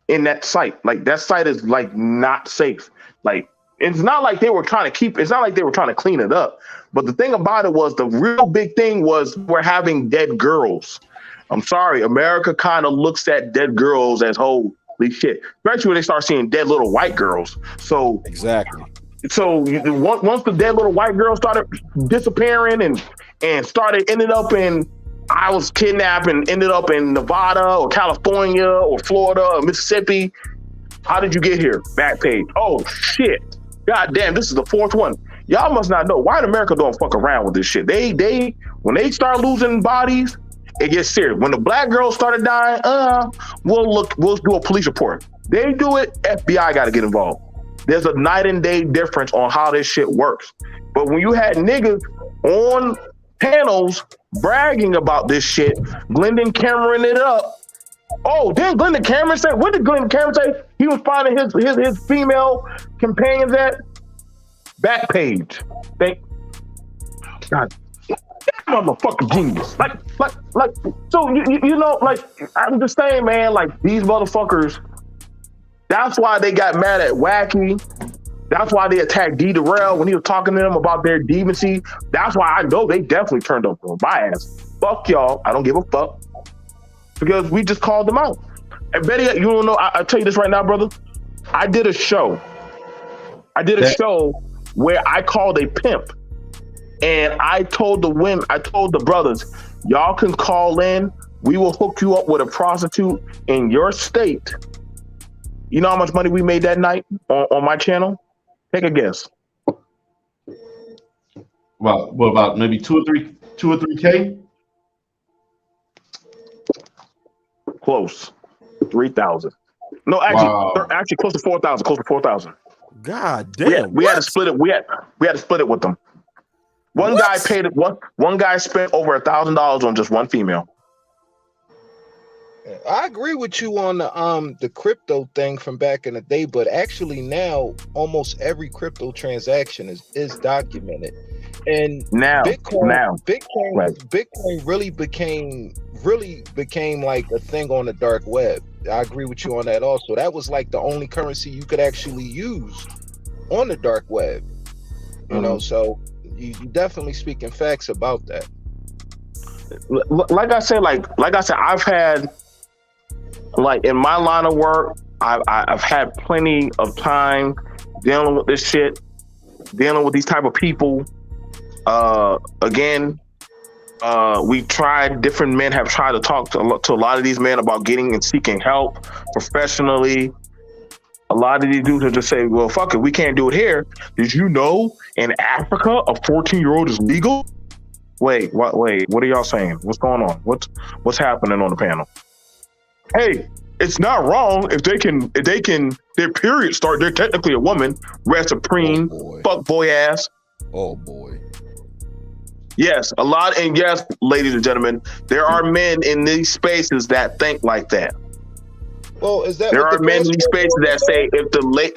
in that site. Like that site is like not safe. Like it's not like they were trying to clean it up. But the thing about it was, the real big thing was we're having dead girls. I'm sorry, America kind of looks at dead girls as holy shit, especially when they start seeing dead little white girls. So exactly. So once the dead little white girls started disappearing and started ended up in, I was kidnapped and ended up in Nevada or California or Florida or Mississippi. How did you get here? Backpage. Oh shit. God damn, this is the fourth one. Y'all must not know. White America don't fuck around with this shit. They when they start losing bodies, it gets serious. When the black girls started dying, we'll do a police report. They do it, FBI gotta get involved. There's a night and day difference on how this shit works. But when you had niggas on panels bragging about this shit, Glendon Cameron it up. Oh, didn't Glendon Cameron say? What did Glendon Cameron say? He was finding his female companions at Backpage. God, motherfucking genius. Like. So you know, like I'm just saying, man. Like these motherfuckers. That's why they got mad at Wacky. That's why they attacked D. Durrell when he was talking to them about their decency. That's why I know they definitely turned up on my ass. Fuck y'all. I don't give a fuck. Because we just called them out. And Betty, you don't know, I'll tell you this right now, brother. I did a show where I called a pimp. And I told the brothers, y'all can call in. We will hook you up with a prostitute in your state. You know how much money we made that night on my channel? Take a guess. Well, what about maybe 2 or 3K? Close. 3,000. No, actually close to 4,000. Close to 4,000. God damn. We had to split it. We had to split it with them. One guy paid it. One guy spent over $1,000 on just one female. I agree with you on the crypto thing from back in the day, but actually now almost every crypto transaction is documented. And Bitcoin really became like a thing on the dark web. I agree with you on that also. That was like the only currency you could actually use on the dark web. You know, so you definitely speaking facts about that. Like I said, I've had, like, in my line of work, I've had plenty of time dealing with this shit, dealing with these type of people. Different men have tried to talk to a lot of these men about getting and seeking help professionally. A lot of these dudes will just say, well, fuck it, we can't do it here. Did you know in Africa a 14-year-old is legal? Wait, what are y'all saying? What's going on? What's happening on the panel? Hey, it's not wrong if they can their period start, they're technically a woman. Rest supreme, fuck boy ass. Oh boy. Yes, and yes, ladies and gentlemen, there are men in these spaces that think like that. Well, is that there are men in these spaces that say if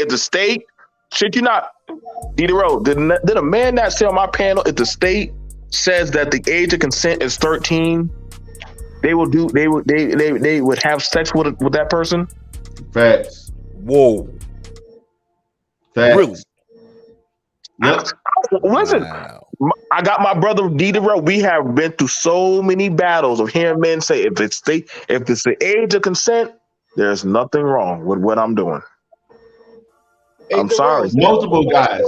the state, shit you not, D-Road, did a man not say on my panel, if the state says that the age of consent is 13, they would have sex with that person? Facts. Whoa. Facts. Really? Yep. Listen, I got my brother D-Road. We have been through so many battles of hearing men say if it's the age of consent, there's nothing wrong with what I'm doing. Hey, I'm sorry. Multiple guys.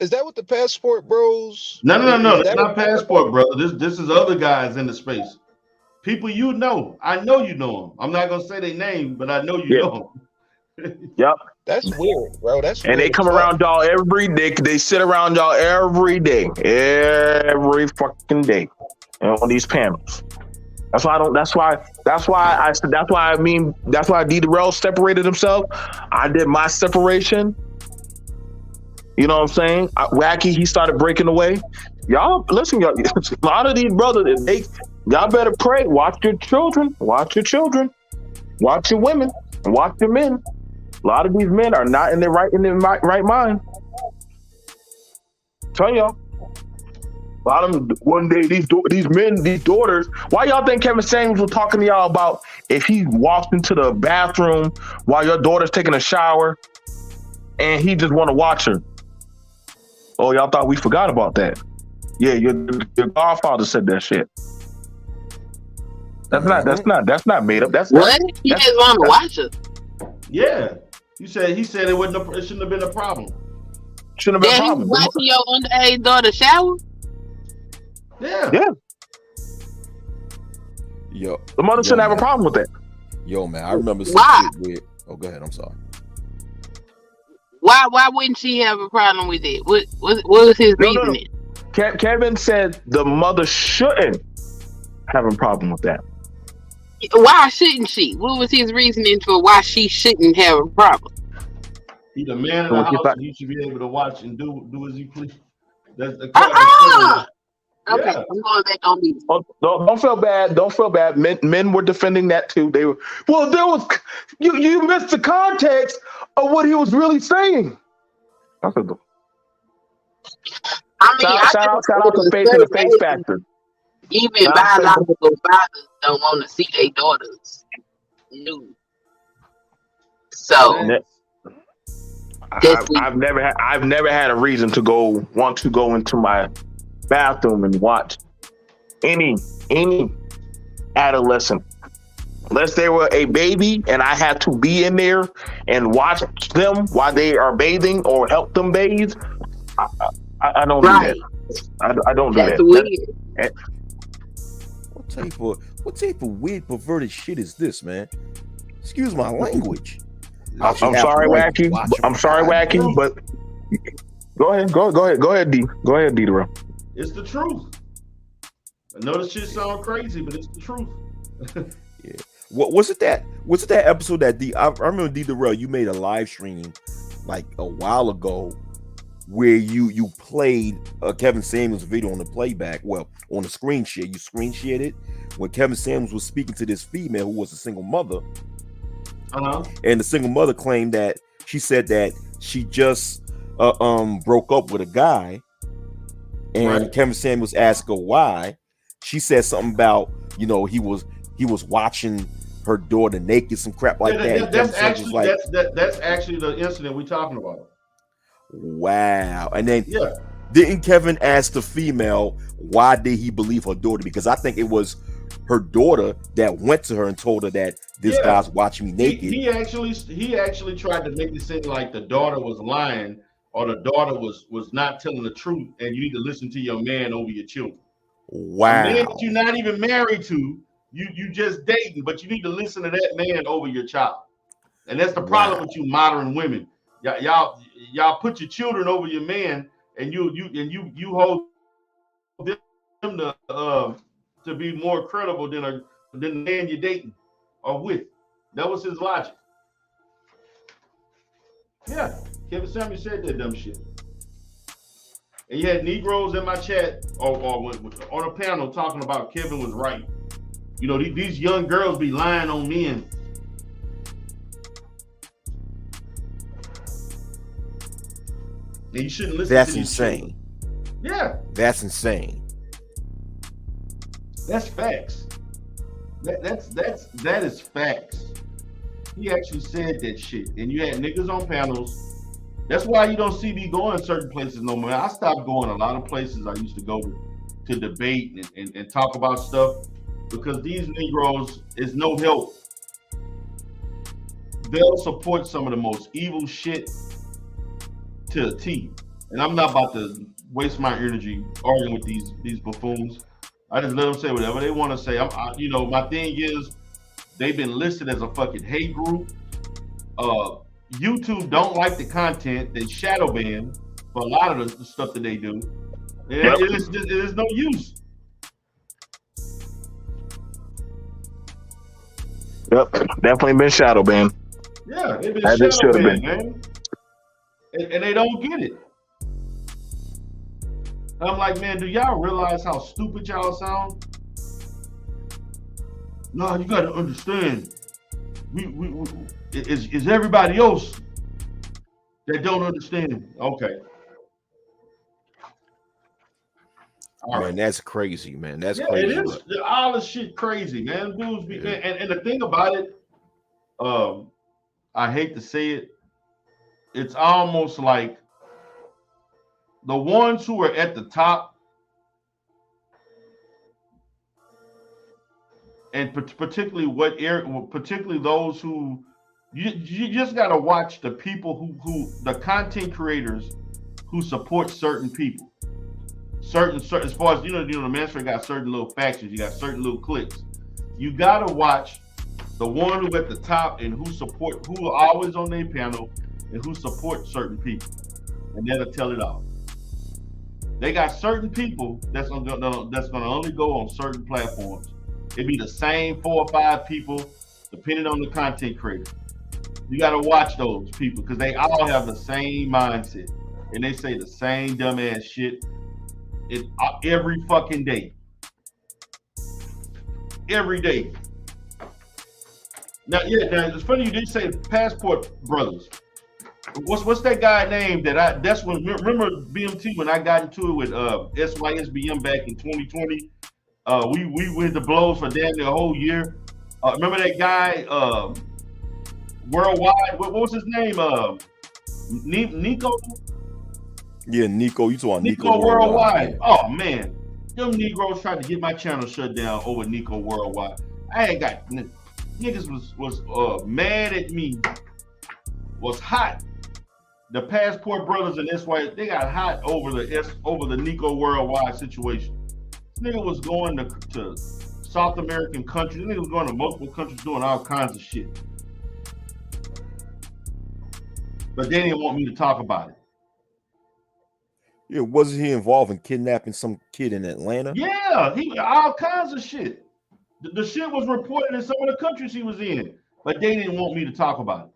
Is that what the passport bros? No. That's not passport, brother. This is other guys in the space. People you know. I know you know them. I'm not gonna say their name, but I know you know them. Yep. That's weird, bro. That's weird. And they come around y'all every day. They sit around y'all every day, every fucking day, on these panels. That's why D. Durrell separated himself. I did my separation. You know what I'm saying? Wacky, he started breaking away. Y'all, listen, y'all, a lot of these brothers, y'all better pray. Watch your children. Watch your children. Watch your women. Watch your men. A lot of these men are not in their right mind. Tell y'all. A lot of them, one day, these daughters. Why y'all think Kevin Samuels was talking to y'all about if he walked into the bathroom while your daughter's taking a shower and he just want to watch her? Oh, y'all thought we forgot about that? Yeah, your godfather said that shit. That's not made up. That's what he just want to watch her. Yeah, he said it shouldn't have been a problem. Shouldn't have been a problem. Watching your underage daughter shower. Yeah. Yo, the mother shouldn't have a problem with that. Yo, man, I remember some shit with. Oh, go ahead. I'm sorry. Why wouldn't she have a problem with it? What was his reasoning? No. Kevin said the mother shouldn't have a problem with that. Why shouldn't she? What was his reasoning for why she shouldn't have a problem? He's a man in the house, and he should be able to watch and do as he please. That's the Okay, yeah. I'm going back on mute. Don't feel bad. Don't feel bad. Men were defending that too. They were. Well, there was. You missed the context of what he was really saying. I mean, shout out to Faith and the Faith Factor. Even biological fathers don't want to see their daughters nude. So I've never had a reason to want to go into my bathroom and watch any adolescent, unless they were a baby and I had to be in there and watch them while they are bathing or help them bathe. I don't do that. I don't do That's that. weird. What type of weird perverted shit is this, man? Excuse my language. I'm sorry, Wacky. I'm sorry, Wacky, but go ahead, D. Go ahead, D. It's the truth. I know this shit sound crazy, but it's the truth. Yeah. What was it that episode that I remember D. Darrell, you made a live stream like a while ago where you played Kevin Samuels' video on the playback, on the screen share. You screen shared it when Kevin Samuels was speaking to this female who was a single mother. And the single mother claimed that she said that she just broke up with a guy, and Kevin Samuels asked her why. She said something about, he was watching her daughter naked, some crap like that. That's actually the incident we're talking about. Wow. And then didn't Kevin ask the female why did he believe her daughter? Because I think it was her daughter that went to her and told her that this guy's watching me naked. He actually tried to make it seem like the daughter was lying or the daughter was not telling the truth, and you need to listen to your man over your children. Wow. A man that you're not even married to, you just dating, but you need to listen to that man over your child. And that's the problem with you modern women. Y'all put your children over your man, and you hold them to be more credible than the man you're dating or with. That was his logic. Yeah, Kevin Samuels said that dumb shit. And you had Negroes in my chat or on a panel talking about Kevin was right. These young girls be lying on men. And you shouldn't listen That's to these insane. children. Yeah. That's insane. That's facts. That is facts. He actually said that shit. And you had niggas on panels. That's why you don't see me going certain places no more. I stopped going a lot of places I used to go to debate and talk about stuff because these Negroes is no help. They'll support some of the most evil shit to a T. And I'm not about to waste my energy arguing with these buffoons. I just let them say whatever they want to say. My thing is, they've been listed as a fucking hate group. YouTube don't like the content. They shadow ban for a lot of the stuff that they do. It is no use. Yep, definitely been shadow banned. Yeah, they've been shadow banned, man. And they don't get it. I'm like, man, do y'all realize how stupid y'all sound? No, you got to understand. Is everybody else that don't understand? Okay. Man, that's crazy, man. That's crazy. It is. All this shit crazy, man. Dudes be and the thing about it, I hate to say it, it's almost like the ones who are at the top, and particularly particularly those who you just gotta watch the people who the content creators who support certain people, certain as far as the Master got certain little factions, you got certain little cliques. You gotta watch the one who at the top and who are always on their panel and who support certain people, and that'll tell it all. They got certain people that's gonna only go on certain platforms. It'd be the same 4 or 5 people, depending on the content creator. You got to watch those people because they all have the same mindset and they say the same dumbass shit every fucking day. Every day. Now, it's funny you did say Passport Brothers. What's that guy name that's when, remember BMT when I got into it with SYSBM back in 2020? We went to blows for damn near a whole year. Remember that guy Worldwide? What was his name? Nico. Yeah, Nico. You talking Nico Nico Worldwide. Yeah. Oh man, them Negroes tried to get my channel shut down over Nico Worldwide. I ain't got niggas was mad at me. Was hot. The Passport Brothers and SY, they got hot over the Nico Worldwide situation. This nigga was going to South American countries. This nigga was going to multiple countries doing all kinds of shit. But they didn't want me to talk about it. Yeah, wasn't he involved in kidnapping some kid in Atlanta? Yeah, he all kinds of shit. The shit was reported in some of the countries he was in, but they didn't want me to talk about it.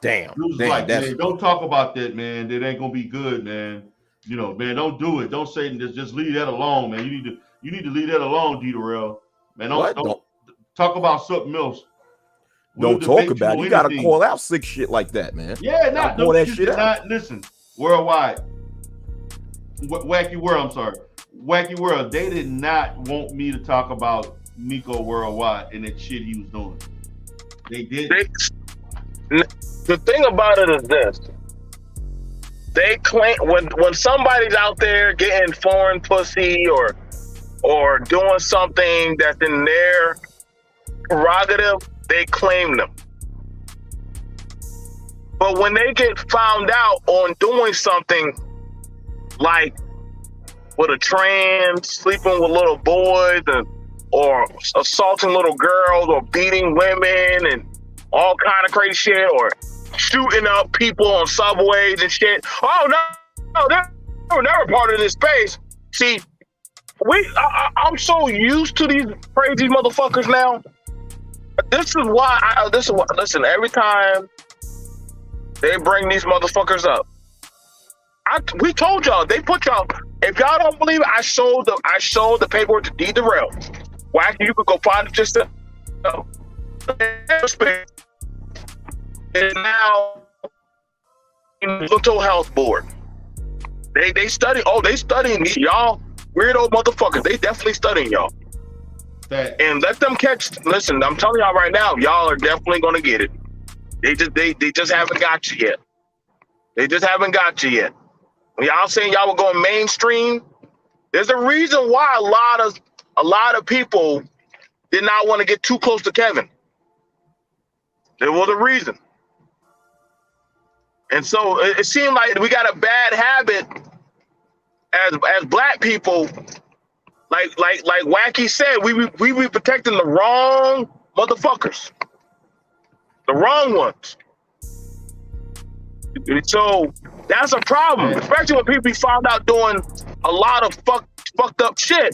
Damn. It was like, man, don't talk about that, man. That ain't gonna be good, man. You know, man, don't do it. Don't say just leave that alone, man. You need to leave that alone, D Darrell. Man, don't talk about something else. Don't talk about it. You gotta call out sick shit like that, man. Yeah, not call that shit out. Not listen. Worldwide, Wacky World. I'm sorry, Wacky World. They did not want me to talk about Nico Worldwide and that shit he was doing. They did. The thing about it is this: they claim when somebody's out there getting foreign pussy or doing something that's in their prerogative, they claim them. But when they get found out on doing something like with a trans, sleeping with little boys, or assaulting little girls, or beating women, and all kind of crazy shit, or shooting up people on subways and shit. Oh no, they were never part of this space. See, I'm so used to these crazy motherfuckers now. This is why. Listen, every time they bring these motherfuckers up, we told y'all, they put y'all. If y'all don't believe it, I showed the paperwork to D Darrell. Wacky, you could go find it just and now mental health board. They study. Oh, they studying y'all weirdo motherfuckers. They definitely studying y'all. And let them catch. Listen, I'm telling y'all right now, y'all are definitely gonna get it. They just haven't got you yet. They just haven't got you yet. When y'all saying y'all were going mainstream, there's a reason why a lot of people did not want to get too close to Kevin. There was a reason. And so it seemed like we got a bad habit as black people. Like Wacky said, we be protecting the wrong motherfuckers, the wrong ones. So that's a problem, especially when people be found out doing a lot of fucked up shit.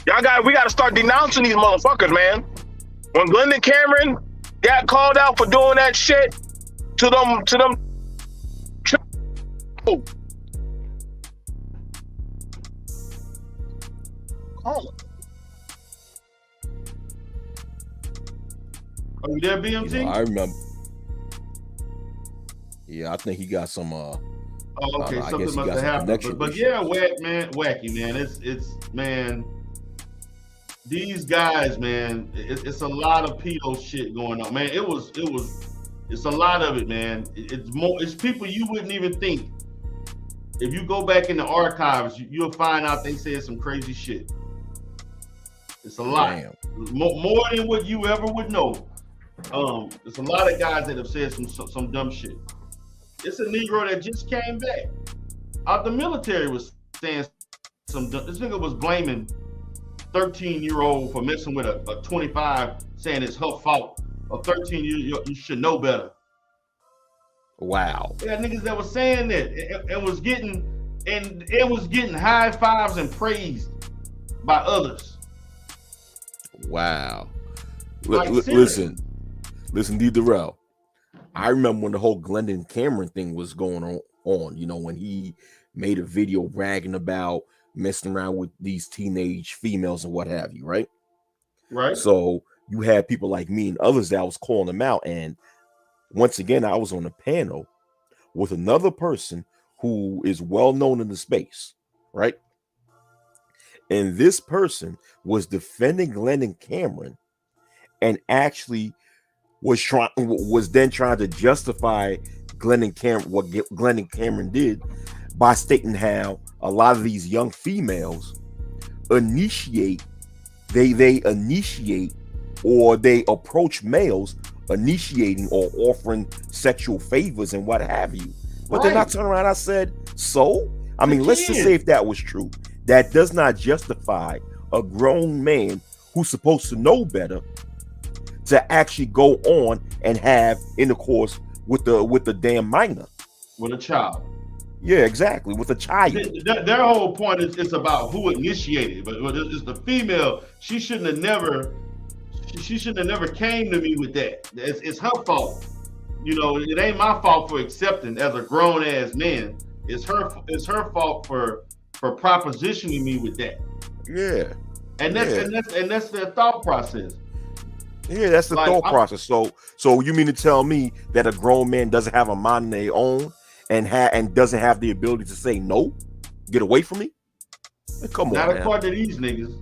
We got to start denouncing these motherfuckers, man. When Glendon Cameron got called out for doing that shit to them. Are you there, BMT? You know, I remember. Yeah, I think he got some. Oh, okay. Something must have happened. But yeah, Wacky, man. It's man. These guys, man. It's a lot of pedo shit going on, man. It's a lot of it, man. It's people you wouldn't even think. If you go back in the archives, you'll find out they said some crazy shit. It's a lot. Damn. More than what you ever would know. There's a lot of guys that have said some dumb shit. It's a Negro that just came back out the military was saying some dumb. This nigga was blaming 13-year-old for messing with a 25, saying it's her fault. A 13 you should know better. Wow. They got niggas that was saying that and was getting high fives and praised by others. Wow. Like, listen, D Darrell. I remember when the whole Glendon Cameron thing was going on, you know, when he made a video bragging about messing around with these teenage females and what have you, right? Right. So you had people like me and others that was calling him out. And once again, I was on a panel with another person who is well known in the space, right? And this person was defending Glendon Cameron and actually was then trying to justify Glenn and Cameron did by stating how a lot of these young females initiate or they approach males initiating or offering sexual favors and what have you. But then I turned around and I said, so? I mean, let's just say if that was true, that does not justify a grown man who's supposed to know better to actually go on and have intercourse with the damn minor. With a child. Yeah, exactly. With a child. Their whole point is it's about who initiated, but it's the female. She shouldn't have never came to me with that. It's her fault. You know, it ain't my fault for accepting as a grown ass man. It's her fault for propositioning me with that. Yeah. And that's their thought process. Yeah, that's the thought process. So you mean to tell me that a grown man doesn't have a mind of their own and doesn't have the ability to say no? Get away from me? Come on. Not according to these niggas.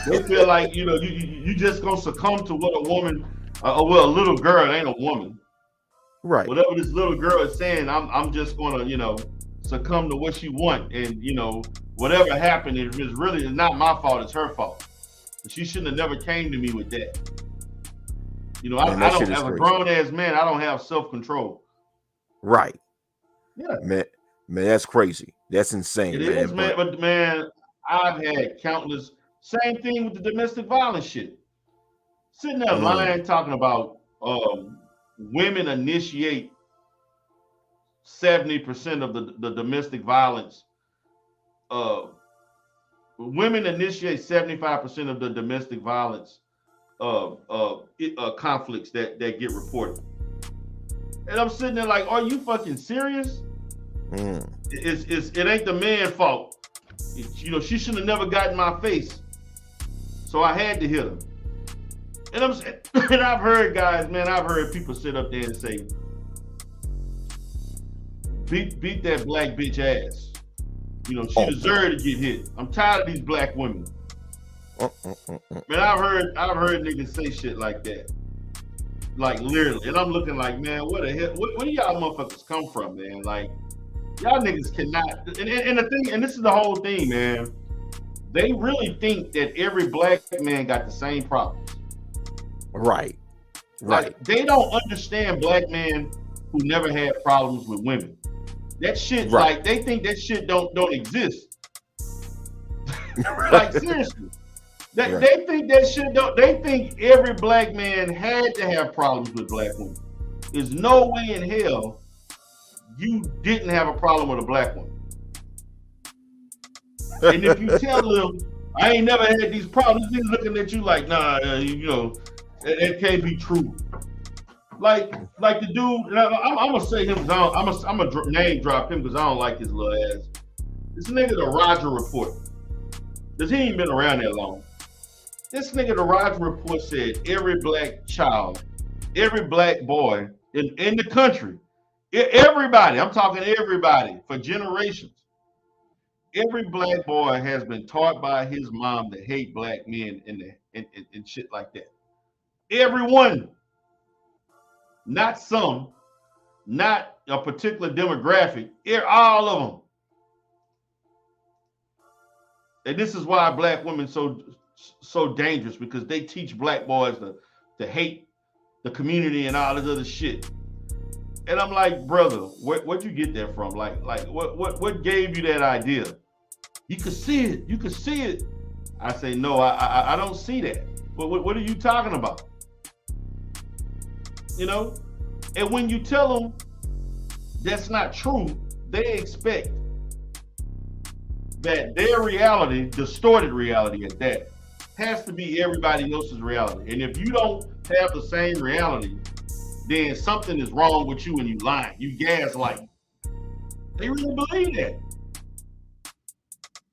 They feel like, you know, you just gonna succumb to what a woman a little girl, ain't a woman. Right. Whatever this little girl is saying, I'm just gonna, you know, succumb to what she want. And, you know, whatever happened is really not my fault, it's her fault. She shouldn't have never came to me with that. You know, man, I don't, as a grown ass man, I don't have self-control. Right. Yeah. Man, that's crazy. That's insane. It is, man. But man, I've had countless. Same thing with the domestic violence shit. Sitting there lying, talking about women initiate 70% of the domestic violence. Women initiate 75% of the domestic violence conflicts that get reported. And I'm sitting there like, are you fucking serious? It ain't the man's fault. You know, she shouldn't have never gotten my face. So I had to hit her. And I've heard guys, man, I've heard people sit up there and say, beat that black bitch ass. You know, she deserved to get hit. I'm tired of these black women. Man, I've heard niggas say shit like that. Like literally. And I'm looking like, man, what the hell? Where do y'all motherfuckers come from, man? Like, y'all niggas cannot. And the thing, and this is the whole thing, man. They really think that every black man got the same problems. Right. Like, they don't understand black men who never had problems with women. That shit, like, they think that shit don't exist. Like, seriously. They think that shit don't. They think every black man had to have problems with black women. There's no way in hell you didn't have a problem with a black woman. And if you tell them, I ain't never had these problems, he's looking at you like, nah, you know, it can't be true. Like the dude, I'm gonna say him because I'm gonna name drop him because I don't like his little ass. This nigga, the Roger Report, because he ain't been around that long. This nigga, the Roger Report, said every black child, every black boy in the country, everybody, I'm talking everybody for generations, every black boy has been taught by his mom to hate black men and shit like that. Everyone. Not some, not a particular demographic, all of them. And this is why black women so dangerous, because they teach black boys to hate the community and all this other shit. And I'm like, brother, where'd you get that from? Like what gave you that idea? You could see it. You could see it. I say, no, I don't see that. What are you talking about? You know, and when you tell them that's not true, they expect that their reality, distorted reality at that, has to be everybody else's reality. And if you don't have the same reality, then something is wrong with you and you lying. You gaslight. They really believe that.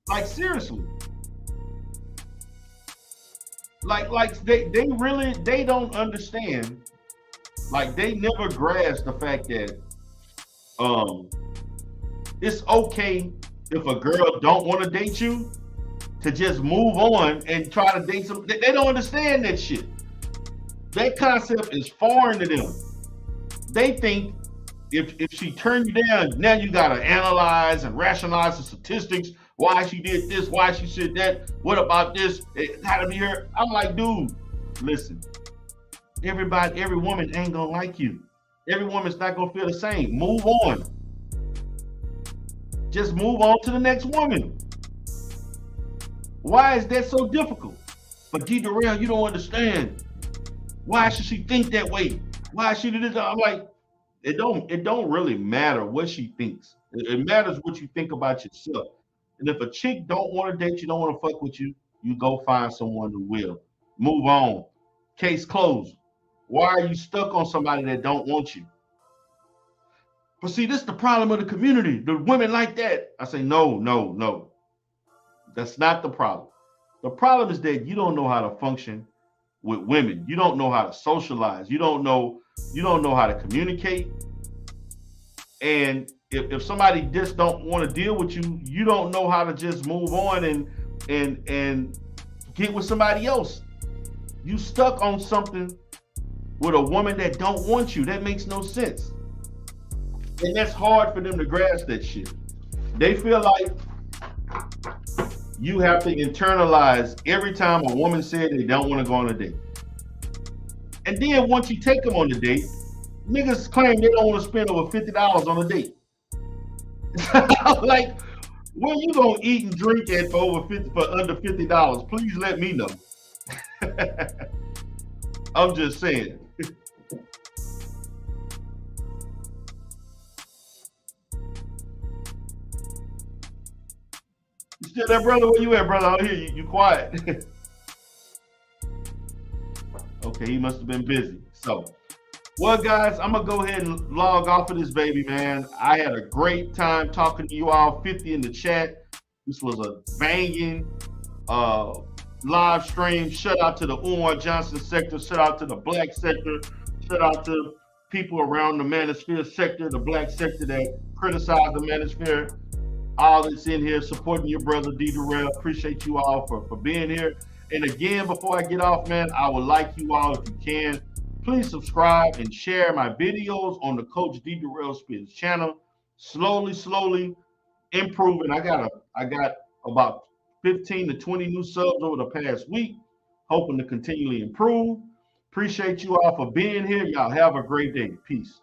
Like, seriously. Like they don't understand. Like, they never grasp the fact that it's okay if a girl don't want to date you to just move on and try to date some. They don't understand that shit. That concept is foreign to them. They think if she turned you down, now you gotta analyze and rationalize the statistics. Why she did this? Why she said that? What about this? It had to be her. I'm like, dude, listen. Every woman ain't gonna like you. Every woman's not gonna feel the same. Move on. Just move on to the next woman. Why is that so difficult? But D. Durrell, you don't understand. Why should she think that way? Why should she do this? I'm like, it don't really matter what she thinks. It matters what you think about yourself. And if a chick don't want to date you, don't want to fuck with you, you go find someone who will. Move on. Case closed. Why are you stuck on somebody that don't want you? But see, this is the problem of the community. The women like that. I say, no. That's not the problem. The problem is that you don't know how to function with women. You don't know how to socialize. You don't know how to communicate. And if somebody just don't want to deal with you, you don't know how to just move on and get with somebody else. You stuck on something with a woman that don't want you. That makes no sense. And that's hard for them to grasp that shit. They feel like you have to internalize every time a woman said they don't want to go on a date. And then once you take them on the date, niggas claim they don't want to spend over $50 on a date. Like, when you gonna eat and drink at for under $50? Please let me know. I'm just saying. You still there, brother? Where you at, brother? I don't hear you. You quiet. Okay, he must have been busy. So, well, guys, I'm gonna go ahead and log off of this baby, man. I had a great time talking to you all. 50 in the chat. This was a banging live stream. Shout out to the Umar Johnson sector. Shout out to the black sector. Shout out to people around the manosphere sector, the black sector that criticize the manosphere. All that's in here supporting your brother D. Durrell. Appreciate you all for being here. And again, before I get off, man, I would like you all, if you can, please subscribe and share my videos on the Coach D. Durrell Spins channel. Slowly improving. I got about 15 to 20 new subs over the past week, hoping to continually improve. Appreciate you all for being here. Y'all have a great day. Peace.